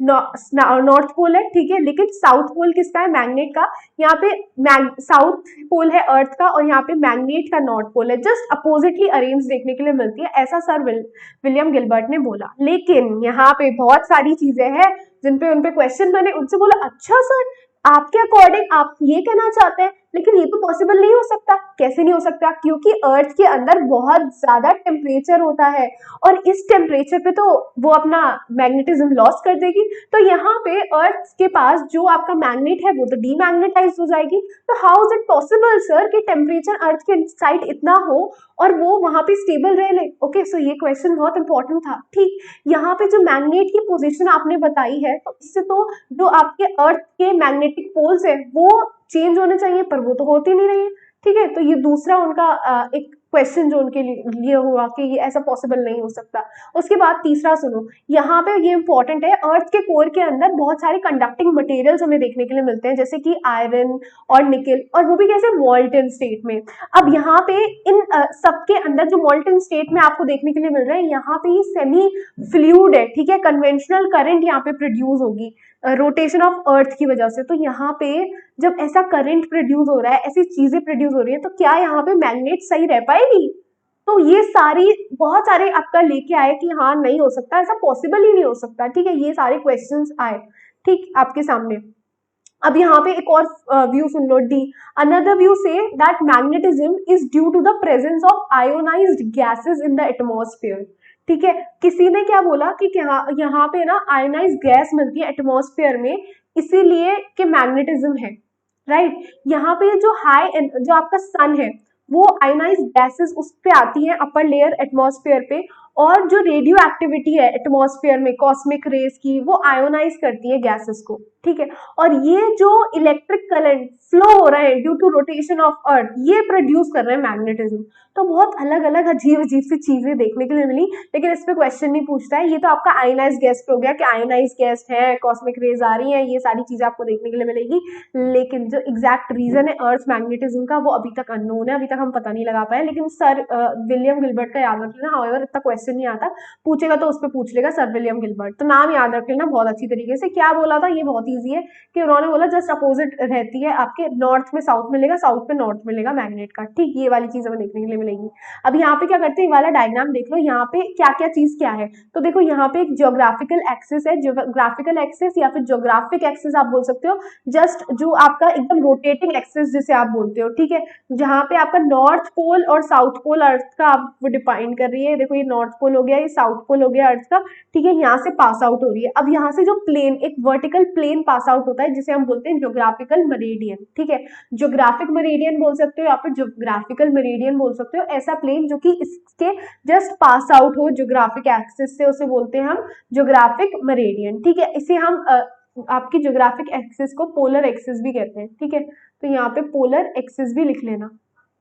[SPEAKER 1] नॉर्थ पोल है, ठीक है, लेकिन साउथ पोल किसका है? मैग्नेट का। यहाँ पे साउथ पोल है अर्थ का, और यहाँ पे मैग्नेट का नॉर्थ पोल है। जस्ट अपोजिटली अरेंज देखने के लिए मिलती है, ऐसा सर विलियम गिलबर्ट ने बोला। लेकिन यहाँ पे बहुत सारी चीजें हैं जिन पे उनपे क्वेश्चन बने। उनसे बोला, अच्छा सर आपके अकॉर्डिंग आप ये कहना चाहते हैं, लेकिन ये तो पॉसिबल नहीं हो सकता। कैसे नहीं हो सकता? क्योंकि अर्थ के अंदर बहुत ज्यादा टेम्परेचर होता है, और इस टेम्परेचर पे तो वो अपना मैग्नेटिज्म लॉस कर देगी। तो यहाँ पे अर्थ के पास जो आपका मैग्नेट है वो तो डीमैग्नेटाइज हो जाएगी। तो how is it possible sir कि टेम्परेचर अर्थ के साइड इतना हो और वो वहां पे स्टेबल रह ले? ओके, सो ये क्वेश्चन बहुत इंपॉर्टेंट था। ठीक, यहाँ पे जो मैग्नेट की पोजीशन आपने बताई है, तो इससे तो जो आपके अर्थ के मैग्नेटिक पोल्स है वो चेंज होने चाहिए, पर वो तो होती नहीं रही है। ठीक है, तो ये दूसरा उनका एक क्वेश्चन जो उनके लिए हुआ कि ये ऐसा पॉसिबल नहीं हो सकता। उसके बाद तीसरा सुनो, यहाँ पे ये इंपॉर्टेंट है, अर्थ के कोर के अंदर बहुत सारे कंडक्टिंग मटेरियल्स हमें देखने के लिए मिलते हैं, जैसे कि आयरन और निकल, और वो भी कैसे? मॉल्टन स्टेट में। अब यहाँ पे इन सबके अंदर जो मॉल्टन स्टेट में आपको देखने के लिए मिल रहा है, यहाँ पे ये सेमी फ्लूइड है, ठीक है, कन्वेंशनल करंट यहाँ पे प्रोड्यूस होगी रोटेशन ऑफ अर्थ की वजह से। तो यहाँ पे जब ऐसा करंट प्रोड्यूस हो रहा है, ऐसी चीजें प्रोड्यूस हो रही है, तो क्या यहाँ पे मैग्नेट सही रह पाएगी? तो ये सारी बहुत सारे आपका लेके आए कि हाँ नहीं हो सकता, ऐसा पॉसिबल ही नहीं हो सकता। ठीक है, ये सारे क्वेश्चंस आए ठीक आपके सामने। अब यहाँ पे एक और व्यू सुन लो, डी। अनदर व्यू से that magnetism is due to the presence of ionised gases in the atmosphere. ठीक है, किसी ने क्या बोला कि यहाँ पे ना आयोनाइज्ड गैस मिलती है एटमॉस्फेयर में, इसीलिए कि मैग्नेटिज्म है। राइट, यहाँ पे जो जो आपका सन है वो आयोनाइज्ड गैसेस उस पे आती है अपर लेयर एटमॉस्फेयर पे, और जो रेडियो एक्टिविटी है एटमॉस्फेयर में कॉस्मिक रेज की, वो आयोनाइज करती है गैसेस को। ठीक है, और ये जो इलेक्ट्रिक करंट फ्लो हो रहा है due to rotation of earth, ये प्रोड्यूस कर रहे हैं मैग्नेटिज्म। तो बहुत अलग अलग अजीब अजीब सी चीजें देखने के लिए मिली, लेकिन इस पे क्वेश्चन नहीं पूछता है। ये तो आपका आयोनाइज गैस पे हो गया कि आयोनाइज गैस है, कॉस्मिक रेज आ रही है, ये सारी चीजें आपको देखने के लिए मिलेगी। लेकिन जो एग्जैक्ट रीजन है अर्थ मैग्नेटिज्म का, वो अभी तक अननोन है, अभी तक हम पता नहीं लगा पाए। लेकिन सर विलियम गिलबर्ट का याद रख लेना, हाउएवर इतना क्वेश्चन नहीं आता, पूछेगा तो उस पर पूछ लेगा सर विलियम गिलबर्ट, तो नाम याद रख लेना बहुत अच्छी तरीके से। क्या बोला था? ये बहुत ईजी है कि उन्होंने बोला जस्ट अपोजिट रहती है, आपके नॉर्थ में साउथ मिलेगा, साउथ में नॉर्थ मिलेगा मैग्नेट का। ठीक, ये वाली चीज हमें देखने के लिए मिलेगी। अब यहाँ पे क्या करते हैं, वाला डायग्राम देख लो, यहाँ पे क्या क्या चीज क्या है। तो देखो यहाँ पे एक ज्योग्राफिकल एक्सिस है, ज्योग्राफिकल एक्सिस या फिर ज्योग्राफिक एक्सिस आप बोल सकते हो, जस्ट जो आपका एकदम रोटेटिंग एक्सिस जिसे आप बोलते हो। ठीक है, जहाँ पे आपका नॉर्थ पोल और साउथ पोल अर्थ का आप वो डिफाइन कर रही है। देखो ये नॉर्थ पोल हो गया, ये साउथ पोल हो गया अर्थ का। ठीक है, यहाँ से पास आउट हो रही है। अब यहाँ से जो प्लेन, एक वर्टिकल प्लेन पास आउट होता है जिसे हम बोलते हैं ज्योग्राफिकल मेरिडियन। ठीक है, ज्योग्राफिक मेरिडियन बोल सकते हो या फिर ज्योग्राफिकल मेरिडियन बोल सकते हो, ऐसा प्लेन जो कि इसके जस्ट पास आउट हो ज्योग्राफिक एक्सिस से, उसे बोलते हैं हम ज्योग्राफिक मेरिडियन। ठीक है, इसे हम आपकी ज्योग्राफिक एक्सिस को पोलर एक्सिस भी कहते हैं। ठीक है, तो यहाँ पे पोलर एक्सिस भी लिख लेना,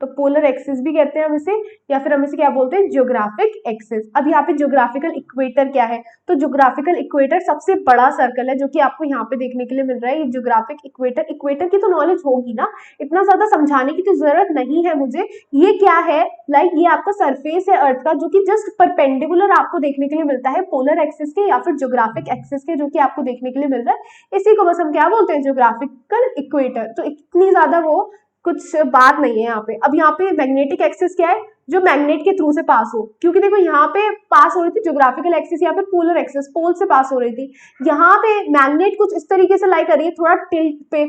[SPEAKER 1] तो पोलर एक्सिस भी कहते हैं हम इसे, या फिर हम इसे क्या बोलते हैं, ज्योग्राफिक एक्सिस। अब यहाँ पे ज्योग्राफिकल इक्वेटर क्या है? तो ज्योग्राफिकल इक्वेटर सबसे बड़ा सर्कल है जो कि आपको यहाँ पे देखने के लिए मिल रहा है। ये ज्योग्राफिक इक्वेटर, इक्वेटर की तो नॉलेज होगी ना, इतना ज्यादा समझाने की तो जरूरत नहीं है मुझे। ये क्या है? लाइक ये आपका सरफेस है अर्थ का जो कि जस्ट परपेंडिकुलर आपको देखने के लिए मिलता है पोलर एक्सिस के या फिर ज्योग्राफिक एक्सिस के, जो कि आपको देखने के लिए मिल रहा है। इसी को बस हम क्या बोलते हैं, ज्योग्राफिकल इक्वेटर। तो इतनी ज्यादा वो कुछ बात नहीं है यहाँ पे। अब यहाँ पे मैग्नेटिक एक्सिस क्या है? जो मैग्नेट के थ्रू से पास हो, क्योंकि देखो यहाँ पे पास हो रही थी ज्योग्राफिकल एक्सिस, यहाँ पे पोलर एक्सिस पोल से पास हो रही थी। यहाँ पे मैग्नेट कुछ इस तरीके से लाई कर रही है, थोड़ा टिल्ट पे,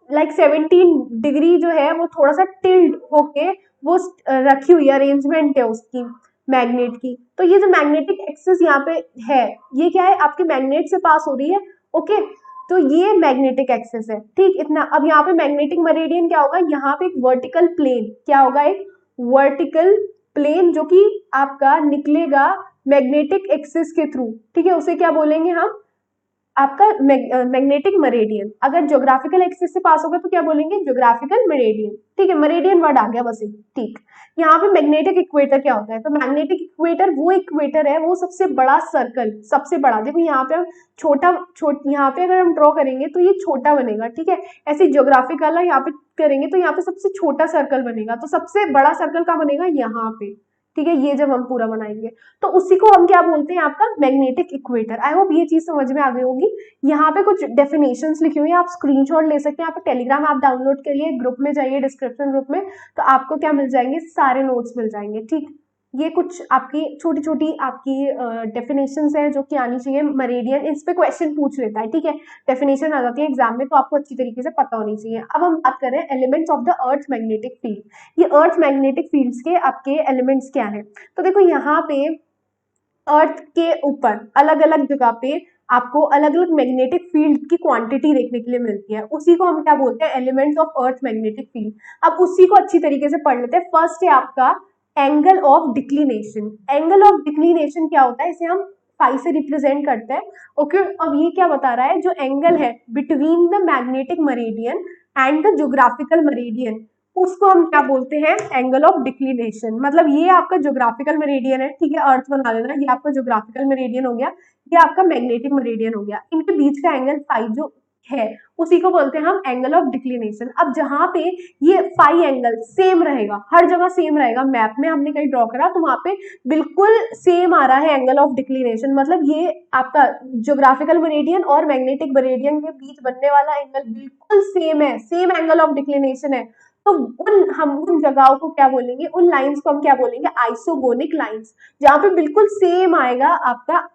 [SPEAKER 1] लाइक 17 डिग्री जो है वो थोड़ा सा टिल्ट होके वो रखी हुई अरेंजमेंट है उसकी मैग्नेट की। तो ये जो मैग्नेटिक एक्सिस यहाँ पे है, ये क्या है? आपके मैग्नेट से पास हो रही है। ओके, तो ये मैग्नेटिक एक्सिस है। ठीक, इतना। अब यहाँ पे मैग्नेटिक मेरिडियन क्या होगा? यहाँ पे एक वर्टिकल प्लेन क्या होगा? एक वर्टिकल प्लेन जो कि आपका निकलेगा मैग्नेटिक एक्सिस के थ्रू, ठीक है, उसे क्या बोलेंगे हम, आपका मैग्नेटिक मेरिडियन। अगर ज्योग्राफिकल एक्सिस से पास होगा तो क्या बोलेंगे, ज्योग्राफिकल मेरिडियन, ठीक है, मेरिडियन वर्ड आ गया बस एक, ठीक। यहाँ पे मैग्नेटिक इक्वेटर क्या होता है, तो मैग्नेटिक इक्वेटर वो इक्वेटर है, वो सबसे बड़ा सर्कल, सबसे बड़ा, देखो यहाँ पे हम यहाँ पे अगर हम ड्रॉ करेंगे तो ये छोटा बनेगा, ठीक है, ऐसे ज्योग्राफिकल यहाँ पे करेंगे तो यहाँ पे सबसे छोटा सर्कल बनेगा, तो सबसे बड़ा सर्कल का बनेगा यहाँ पे, ठीक है, ये जब हम पूरा बनाएंगे तो उसी को हम क्या बोलते हैं, आपका मैग्नेटिक इक्वेटर। आई होप ये चीज समझ में आ गई होगी। यहाँ पे कुछ डेफिनेशंस लिखी हुई है, आप स्क्रीनशॉट ले सकते हैं, आप टेलीग्राम ऐप डाउनलोड करिए, ग्रुप में जाइए, डिस्क्रिप्शन ग्रुप में, तो आपको क्या मिल जाएंगे, सारे नोट्स मिल जाएंगे, ठीक। ये कुछ आपकी छोटी छोटी आपकी डेफिनेशंस है जो कि आनी चाहिए, मेरिडियन इस पे क्वेश्चन पूछ लेता है, ठीक है, डेफिनेशन आ जाती है एग्जाम में, तो आपको अच्छी तरीके से पता होनी चाहिए। अब हम बात कर रहे हैं elements of the earth magnetic field. ये अर्थ मैग्नेटिक फील्ड्स के आपके एलिमेंट्स क्या है, तो देखो यहाँ पे अर्थ के ऊपर अलग अलग जगह पे आपको अलग अलग मैग्नेटिक फील्ड की क्वांटिटी देखने के लिए मिलती है, उसी को हम क्या बोलते हैं, elements of earth magnetic field. अब उसी को अच्छी तरीके से पढ़ लेते हैं। फर्स्ट है आपका angle of declination. Angle of declination क्या होता है, इसे हम फाई से रिप्रेजेंट करते हैं, ओके। अब ये क्या बता रहा है, जो एंगल है between the magnetic meridian and the geographical meridian, उसको हम क्या बोलते हैं, एंगल ऑफ डिक्लिनेशन। मतलब ये आपका ज्योग्राफिकल मेरिडियन है, ठीक है, अर्थ बना लेना, ये आपका ज्योग्राफिकल मेरिडियन हो गया, ये आपका मैग्नेटिक मेरिडियन हो गया, इनके बीच का एंगल फाई जो है उसी को बोलते हैं हम एंगल ऑफ डिक्लिनेशन। अब जहां पे ये फाई एंगल सेम रहेगा, हर जगह सेम रहेगा, मैप में हमने कहीं ड्रॉ करा तो वहां पे बिल्कुल सेम आ रहा है एंगल ऑफ डिक्लिनेशन, मतलब ये आपका ज्योग्राफिकल मेरिडियन और मैग्नेटिक मेरिडियन के बीच बनने वाला एंगल बिल्कुल सेम है, सेम एंगल ऑफ डिक्लिनेशन है, तो हम उन जगहों को क्या बोलेंगे, उन लाइंस को हम क्या बोलेंगे, आइसोगोनिक लाइंस। जहां पे बिल्कुल सेम आएगा आपका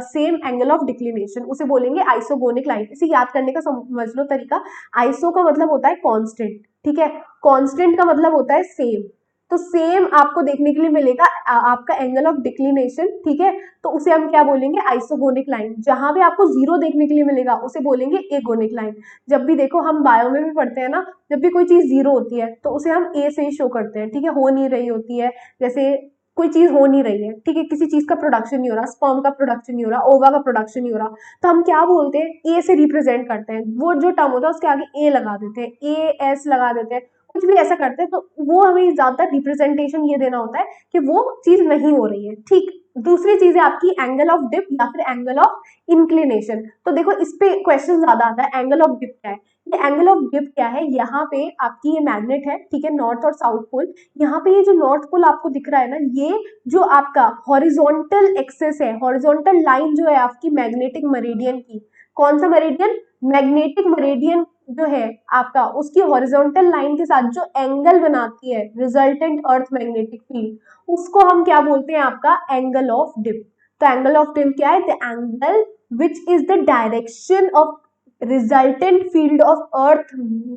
[SPEAKER 1] सेम एंगल ऑफ डिक्लिनेशन, उसे बोलेंगे आइसोगोनिक लाइन। इसे याद करने का समझ लो तरीका, आइसो का मतलब होता है कांस्टेंट, ठीक है, कांस्टेंट का मतलब होता है सेम, तो सेम आपको देखने के लिए मिलेगा आपका एंगल ऑफ डिक्लिनेशन, ठीक है, तो उसे हम क्या बोलेंगे, आइसोगोनिक लाइन। जहां भी आपको जीरो देखने के लिए मिलेगा उसे बोलेंगे एगोनिक लाइन। जब भी देखो हम बायो में भी पढ़ते हैं ना, जब भी कोई चीज जीरो होती है तो उसे हम ए से ही शो करते हैं, ठीक है, हो नहीं रही होती है, जैसे कोई चीज हो नहीं रही है, ठीक है, किसी चीज का प्रोडक्शन नहीं हो रहा, स्पर्म का प्रोडक्शन नहीं हो रहा, ओवा का प्रोडक्शन नहीं हो रहा, तो हम क्या बोलते हैं, ए से रिप्रेजेंट करते हैं, वो जो टर्म होता है उसके आगे ए लगा देते हैं, ए एस लगा देते हैं, कुछ भी ऐसा करते हैं, तो वो हमें ज्यादातर रिप्रेजेंटेशन ये देना होता है कि वो चीज नहीं हो रही है, ठीक। दूसरी चीज है आपकी एंगल ऑफ डिप या फिर एंगल ऑफ इंक्लिनेशन। तो देखो इस पे क्वेश्चन ज्यादा आता है, एंगल ऑफ डिप क्या है, ये एंगल ऑफ डिप क्या है, यहाँ पे आपकी ये मैग्नेट है, ठीक है, नॉर्थ और साउथ पोल। यहाँ पे ये जो नॉर्थ पोल आपको दिख रहा है ना, ये जो आपका हॉरिजॉन्टल एक्सेस है, हॉरिजॉन्टल लाइन जो है आपकी मैग्नेटिक मेरिडियन की, कौन सा मेरिडियन, मैग्नेटिक मेरिडियन जो है आपका, उसकी हॉरिजॉन्टल लाइन के साथ जो एंगल बनाती है रिजल्टेंट अर्थ मैग्नेटिक फील्ड, उसको हम क्या बोलते हैं, आपका एंगल ऑफ डिप। तो एंगल ऑफ डिप क्या है, the angle which is the direction of resultant field of earth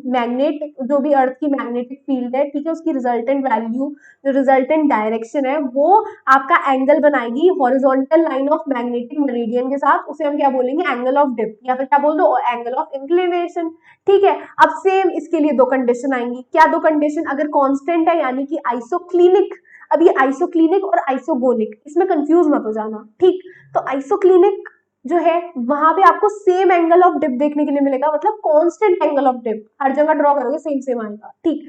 [SPEAKER 1] magnet, जो भी अर्थ की मैग्नेटिक फील्ड है, ठीक है, उसकी रिजल्टेंट वैल्यू, जो रिजल्टेंट डायरेक्शन है, वो आपका एंगल बनाएगी horizontal line of magnetic meridian के साथ, उसे हम क्या बोलेंगे, एंगल ऑफ डिप, या फिर क्या बोल दो, एंगल ऑफ इंक्लिनेशन, ठीक है। अब सेम इसके लिए दो कंडीशन आएंगी, क्या दो कंडीशन, अगर कांस्टेंट है यानी कि आइसोक्लिनिक। अब ये आइसोक्लिनिक और आइसोगोनिक, इसमें कंफ्यूज मत हो जाना, ठीक। तो आइसोक्लिनिक जो है वहां पे आपको सेम एंगल ऑफ डिप देखने के लिए मिलेगा, मतलब कांस्टेंट एंगल ऑफ डिप, हर जगह ड्रॉ करोगे सेम सेम आएगा, ठीक।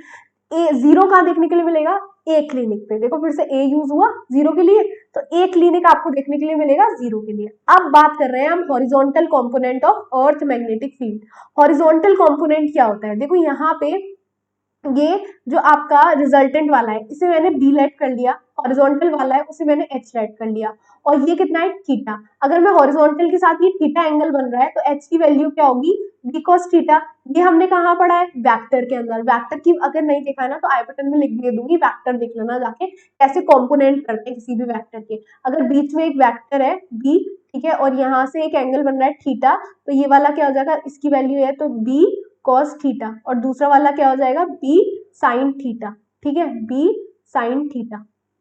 [SPEAKER 1] ए जीरो कहाँ देखने के लिए मिलेगा, ए क्लिनिक पे, देखो फिर से ए यूज हुआ जीरो के लिए, तो ए क्लिनिक आपको देखने के लिए मिलेगा जीरो के लिए। अब बात कर रहे हैं हम horizontal component of earth magnetic field. Horizontal component क्या होता है, देखो यहाँ पे ये जो आपका रिजल्टेंट वाला है इसे मैंने बी लेट कर लिया, हॉरिजॉन्टल वाला है उसे मैंने एच लेट कर लिया, और ये कितना है, थीटा। अगर मैं हॉरिजॉन्टल के साथ ये थीटा एंगल बन रहा है तो एच की वैल्यू क्या होगी, बी कॉस थीटा। ये हमने कहाँ पढ़ा है, वेक्टर के अंदर। वेक्टर की अगर नहीं देखा है ना तो आई बटन में लिख दे दूंगी, वेक्टर देख लेना जाके, कैसे कॉम्पोनेंट करते हैं किसी भी वेक्टर के। अगर बीच में एक वेक्टर है बी, ठीक है, और यहाँ से एक एंगल बन रहा है थीटा, तो ये वाला क्या हो जाएगा, इसकी वैल्यू है तो बी कॉस थीटा, और दूसरा वाला क्या हो जाएगा, बी साइन थीटा, ठीक है, बी साइन थीटा,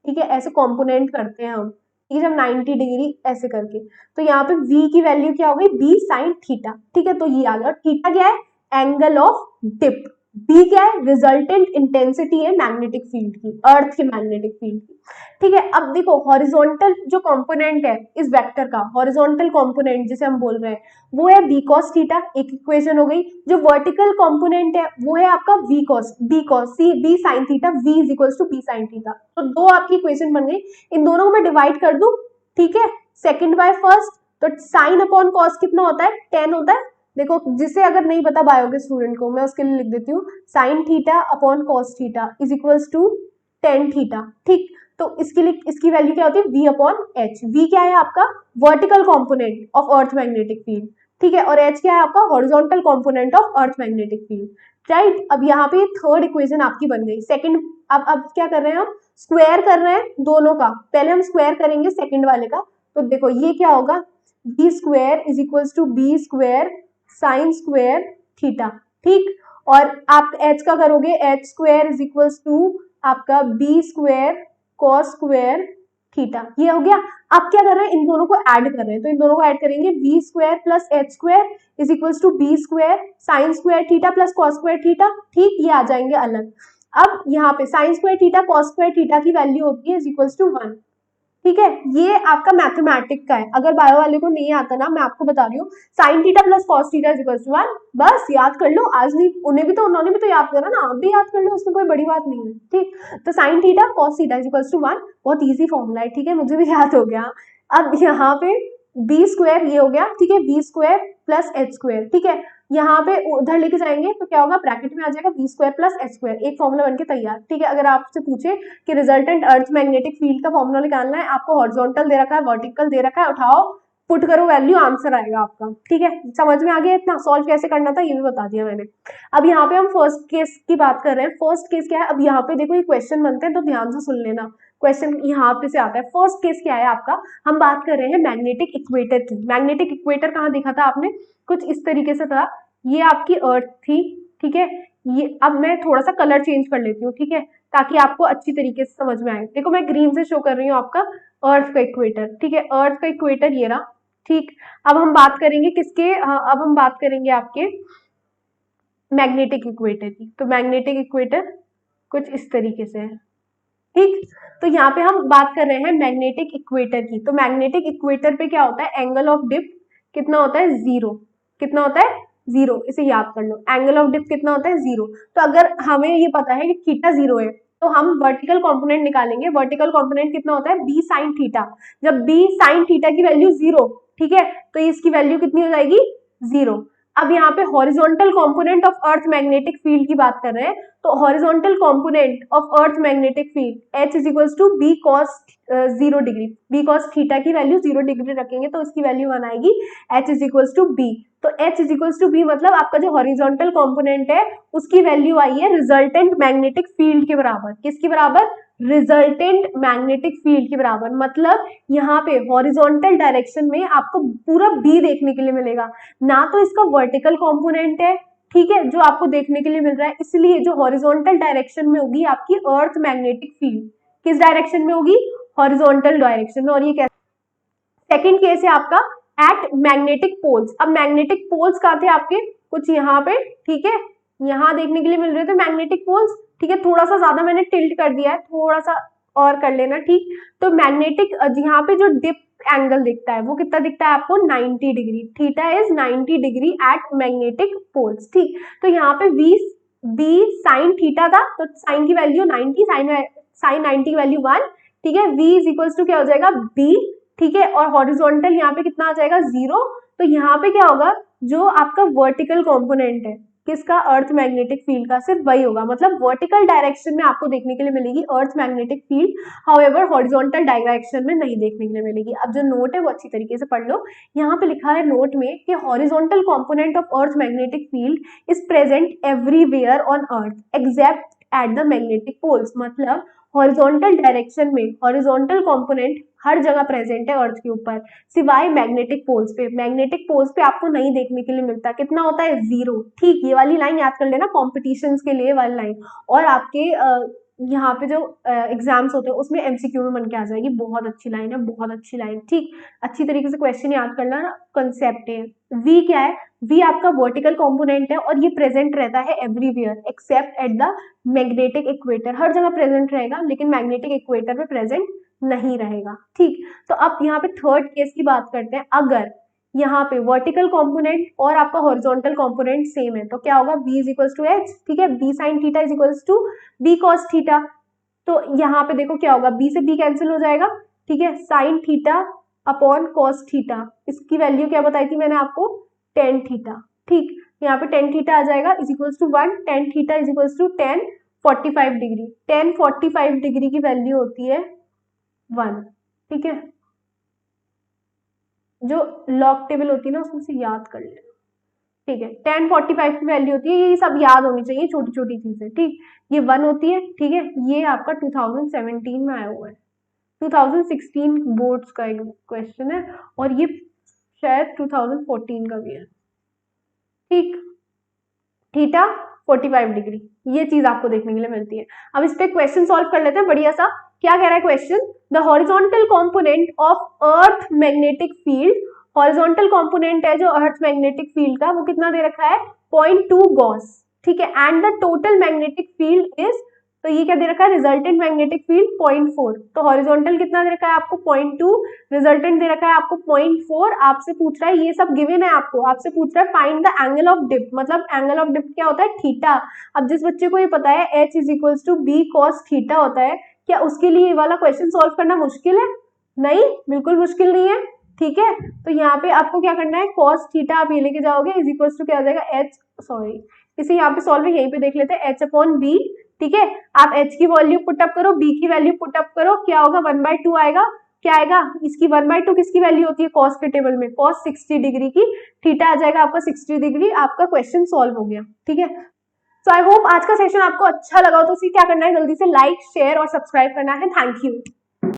[SPEAKER 1] ठीक है, ऐसे कंपोनेंट करते हैं हम, ठीक है, जब 90 डिग्री ऐसे करके, तो यहाँ पे v की वैल्यू क्या हो गई, बी साइन थीटा, ठीक है, तो ये आ गया। थीटा क्या है, एंगल ऑफ डिप, बी क्या है, रिजल्टेंट इंटेंसिटी है मैग्नेटिक फील्ड की, अर्थ के मैग्नेटिक फील्ड की। ठीक है, अब देखो हॉरिजॉन्टल जो कंपोनेंट है इस वेक्टर का, हॉरिजॉन्टल कंपोनेंट जिसे हम बोल रहे हैं वो है बी कॉस थीटा, एक इक्वेशन हो गई। जो वर्टिकल कंपोनेंट है वो है आपका V cos, B cos C B sine theta, V is equals to B sine theta. तो दो आपकी इक्वेशन बन गई, इन दोनों को मैं डिवाइड कर दूं, ठीक है, सेकंड बाय फर्स्ट, तो साइन अपॉन कॉस कितना होता है, 10 होता है। देखो जिसे अगर नहीं पता बायो के स्टूडेंट को, मैं उसके लिए लिख देती हूँ sine theta upon cos theta is equals to 10 theta. ठीक, तो इसके लिए इसकी वैल्यू क्या होती है, v अपॉन एच। v क्या है आपका, vertical component of earth magnetic field, ठीक है, और h क्या है आपका, horizontal component of earth magnetic field. Right, अब यहाँ पे थर्ड इक्वेशन आपकी बन गई। सेकंड, अब क्या कर रहे हैं हम, स्क्वायर कर रहे हैं दोनों का। पहले हम स्क्वायर करेंगे सेकंड वाले का, तो देखो ये क्या होगा, B square is equals to B square sine square theta. ठीक, और आप h का करोगे, H square is equals to आपका B square cos square theta. ये हो गया। अब क्या कर रहे हैं, इन दोनों को ऐड कर रहे हैं, तो इन दोनों को ऐड करेंगे, B square plus H square is equals to B square sine square theta plus cos square theta. ठीक, ये आ जाएंगे अलग। अब यहाँ पे sine square theta cos square theta की वैल्यू होती है इज इक्वल्स टू 1। ठीक है, ये आपका मैथमेटिक का है, अगर बायो वाले को नहीं आता ना, मैं आपको बता रही हूँ, sine theta plus cos theta is equal to 1, बस याद कर लो। आज नहीं, उन्होंने भी तो याद करा ना, आप भी याद कर लो, उसमें कोई बड़ी बात नहीं है। ठीक, तो sine theta cos theta is equal to 1, बहुत इजी फॉर्मूला है, ठीक है, मुझे भी याद हो गया। अब यहाँ पे बी स्क्वायर ये हो गया, ठीक है, B square plus H square, ठीक है, यहाँ पे उधर लेके जाएंगे तो क्या होगा, ब्रैकेट में आ जाएगा B square plus H square, एक फॉर्मूला बनके तैयार। ठीक है, अगर आपसे पूछे कि रिजल्टेंट अर्थ मैग्नेटिक फील्ड का फॉर्मूला निकालना है, आपको हॉरिजॉन्टल दे रखा है, वर्टिकल दे रखा है, उठाओ पुट करो वैल्यू, आंसर आएगा आपका। ठीक है, समझ में आ गया इतना, सॉल्व कैसे करना था ये भी बता दिया मैंने। अब यहाँ पे हम फर्स्ट केस की बात कर रहे हैं। फर्स्ट केस क्या है, अब यहाँ पे देखो ये क्वेश्चन बनते हैं तो ध्यान से सुन लेना, क्वेश्चन यहाँ पे से आता है। फर्स्ट केस क्या है आपका, हम बात कर रहे हैं मैग्नेटिक इक्वेटर की। मैग्नेटिक इक्वेटर कहाँ देखा था आपने, कुछ इस तरीके से था, ये आपकी अर्थ थी। ठीक है, ये अब मैं थोड़ा सा कलर चेंज कर लेती हूँ, ठीक है, ताकि आपको अच्छी तरीके से समझ में आए। देखो मैं ग्रीन से शो कर रही हूँ आपका अर्थ का इक्वेटर। ठीक है, अर्थ का इक्वेटर ये रहा। ठीक, अब हम बात करेंगे किसके, अब हम बात करेंगे आपके मैग्नेटिक इक्वेटर की। तो मैग्नेटिक इक्वेटर कुछ इस तरीके से है। ठीक, तो यहाँ पे हम बात कर रहे हैं मैग्नेटिक इक्वेटर की। तो मैग्नेटिक इक्वेटर पे क्या होता है, एंगल ऑफ डिप कितना होता है, 0। कितना होता है, 0, इसे याद कर लो, एंगल ऑफ डिप कितना होता है, 0। तो अगर हमें ये पता है कि थीटा 0 है, तो हम वर्टिकल कंपोनेंट निकालेंगे। वर्टिकल कंपोनेंट कितना होता है, बी साइन थीटा। जब बी साइन थीटा की वैल्यू 0, ठीक है, तो इसकी वैल्यू कितनी हो जाएगी, 0। अब यहाँ पे horizontal component of earth magnetic field की बात कर रहे हैं, तो horizontal component of earth magnetic field H is equals to B cos 0 degree. B cos theta की वैल्यू 0 डिग्री रखेंगे तो इसकी वैल्यू वन आएगी H is equals to B. तो H is equals to B मतलब आपका जो हॉरिजॉन्टल कंपोनेंट है उसकी वैल्यू आई है रिजल्टेंट मैग्नेटिक फील्ड के बराबर। किसके बराबर, रिजल्टेंट मैग्नेटिक फील्ड के बराबर। मतलब यहाँ पे हॉरिजॉन्टल डायरेक्शन में आपको पूरा बी देखने के लिए मिलेगा, ना तो इसका वर्टिकल कंपोनेंट है, ठीक है, जो आपको देखने के लिए मिल रहा है। इसलिए जो हॉरिजॉन्टल डायरेक्शन में होगी आपकी अर्थ मैग्नेटिक फील्ड, किस डायरेक्शन में होगी, हॉरिजॉन्टल डायरेक्शन में। और ये कैसे, सेकंड केस है आपका एट मैग्नेटिक पोल्स। अब मैग्नेटिक पोल्स कहाँ थे आपके, कुछ यहाँ पे, ठीक है, यहाँ देखने के लिए मिल रहे थे मैग्नेटिक पोल्स। ठीक है, थोड़ा सा ज्यादा मैंने टिल्ट कर दिया है, थोड़ा सा और कर लेना। ठीक, तो मैग्नेटिक यहाँ पे जो डिप एंगल दिखता है वो कितना दिखता है आपको, 90 degree. Theta is 90 degree at magnetic poles. ठीक, तो यहाँ पे बी साइन थीटा था, तो साइन की वैल्यू 90, साइन 90 की वैल्यू 1। ठीक है, v इज इक्वल्स टू क्या हो जाएगा, b। ठीक है, और हॉरिजॉन्टल यहाँ पे कितना आ जाएगा, 0। तो यहाँ पे क्या होगा, जो आपका वर्टिकल कंपोनेंट है किसका, अर्थ मैग्नेटिक फील्ड का, सिर्फ वही होगा। मतलब वर्टिकल डायरेक्शन में आपको देखने के लिए मिलेगी अर्थ magnetic field, however horizontal direction में नहीं देखने के लिए मिलेगी। अब जो नोट है वो अच्छी तरीके से पढ़ लो। यहाँ पे लिखा है नोट में कि horizontal component of earth magnetic field is present everywhere on earth except at the magnetic poles. मतलब हॉरिजॉन्टल डायरेक्शन में हॉरिजॉन्टल कंपोनेंट हर जगह प्रेजेंट है अर्थ के ऊपर, सिवाय मैग्नेटिक पोल्स पे। मैग्नेटिक पोल्स पे आपको नहीं देखने के लिए मिलता। कितना होता है, 0। ठीक, ये वाली लाइन याद कर लेना, कॉम्पिटिशन्स के लिए वाली लाइन। और आपके यहाँ पे जो एग्जाम्स होते हैं उसमें एमसीक्यू में बन के आ जाएगी। बहुत अच्छी लाइन है, बहुत अच्छी लाइन, ठीक। अच्छी तरीके से क्वेश्चन याद करना, कंसेप्ट है। वी क्या है? वी आपका वर्टिकल कंपोनेंट है और ये प्रेजेंट रहता है everywhere except at the magnetic equator. हर जगह प्रेजेंट रहेगा लेकिन मैग्नेटिक इक्वेटर में प्रेजेंट नहीं रहेगा, ठीक। तो अब यहाँ पे थर्ड केस की बात करते हैं। अगर यहाँ पे वर्टिकल कंपोनेंट और आपका हॉरिजॉन्टल कंपोनेंट सेम है तो क्या होगा? v is equal to H, ठीक है। b sine theta is equal to b cos theta. तो यहाँ पे देखो क्या होगा, b से b कैंसिल हो जाएगा, ठीक है। Sign theta upon cos theta, इसकी वैल्यू क्या बताई थी मैंने आपको? टेन थीटा, ठीक। यहाँ पे टेन थीटा आ जाएगा is equal to 1, tan theta is equal to 1045 degree. 1045 degree की वैल्यू होती है 1, ठीक है। जो लॉग टेबल होती है ना उसमें से याद कर लेना, ठीक है। 1045 की वैल्यू होती है, ये सब याद होनी चाहिए, छोटी छोटी चीजें, ठीक। ये 1 होती है, ठीक है। ये आपका 2017 में आया हुआ है, 2016 बोर्ड्स का एक क्वेश्चन है और ये शायद 2014 का भी है, ठीक। थीटा 45 डिग्री, ये चीज आपको देखने के लिए मिलती है। अब इस पे क्वेश्चन सॉल्व कर लेते हैं बढ़िया सा। क्या कह रहा है question? The horizontal component of earth magnetic field, horizontal component है जो अर्थ मैग्नेटिक फील्ड का, वो कितना दे रखा है? 0.2 गॉस, ठीक है। And the total magnetic field is, तो ये क्या दे रखा है? Resultant magnetic field 0.4। तो हॉरिजॉन्टल कितना दे रखा है आपको? 0.2, रिजल्टेंट दे रखा है आपको 0.4। आपसे पूछ रहा है, ये सब गिवन है आपको, आपसे पूछ रहा है find the angle of dip, मतलब एंगल ऑफ डिप क्या होता है? थीटा। अब जिस बच्चे को ये पता है h is equal to B cos theta होता है, क्या उसके लिए ये वाला क्वेश्चन सॉल्व करना मुश्किल है? नहीं, बिल्कुल मुश्किल नहीं है, ठीक है। तो यहाँ पे आपको क्या करना है? कॉस थीटा आप ये लेके जाओगे इज इक्वल टू क्या हो जाएगा? h, सॉरी इसे यहाँ पे सॉल्व यहीं पे देख लेते हैं, h अपॉन बी, ठीक है। आप h की वैल्यू पुटअप करो, b की वैल्यू पुटअप करो, क्या होगा? 1/2 आएगा। क्या आएगा? इसकी 1/2 किसकी वैल्यू होती है कॉस के टेबल में? कॉस 60 डिग्री की, थीटा आ जाएगा आपका 60 डिग्री। आपका क्वेश्चन सॉल्व हो गया, ठीक है। सो आई होप आज का सेशन आपको अच्छा लगा हो, तो इसे क्या करना है? जल्दी से लाइक, शेयर और सब्सक्राइब करना है। Thank you.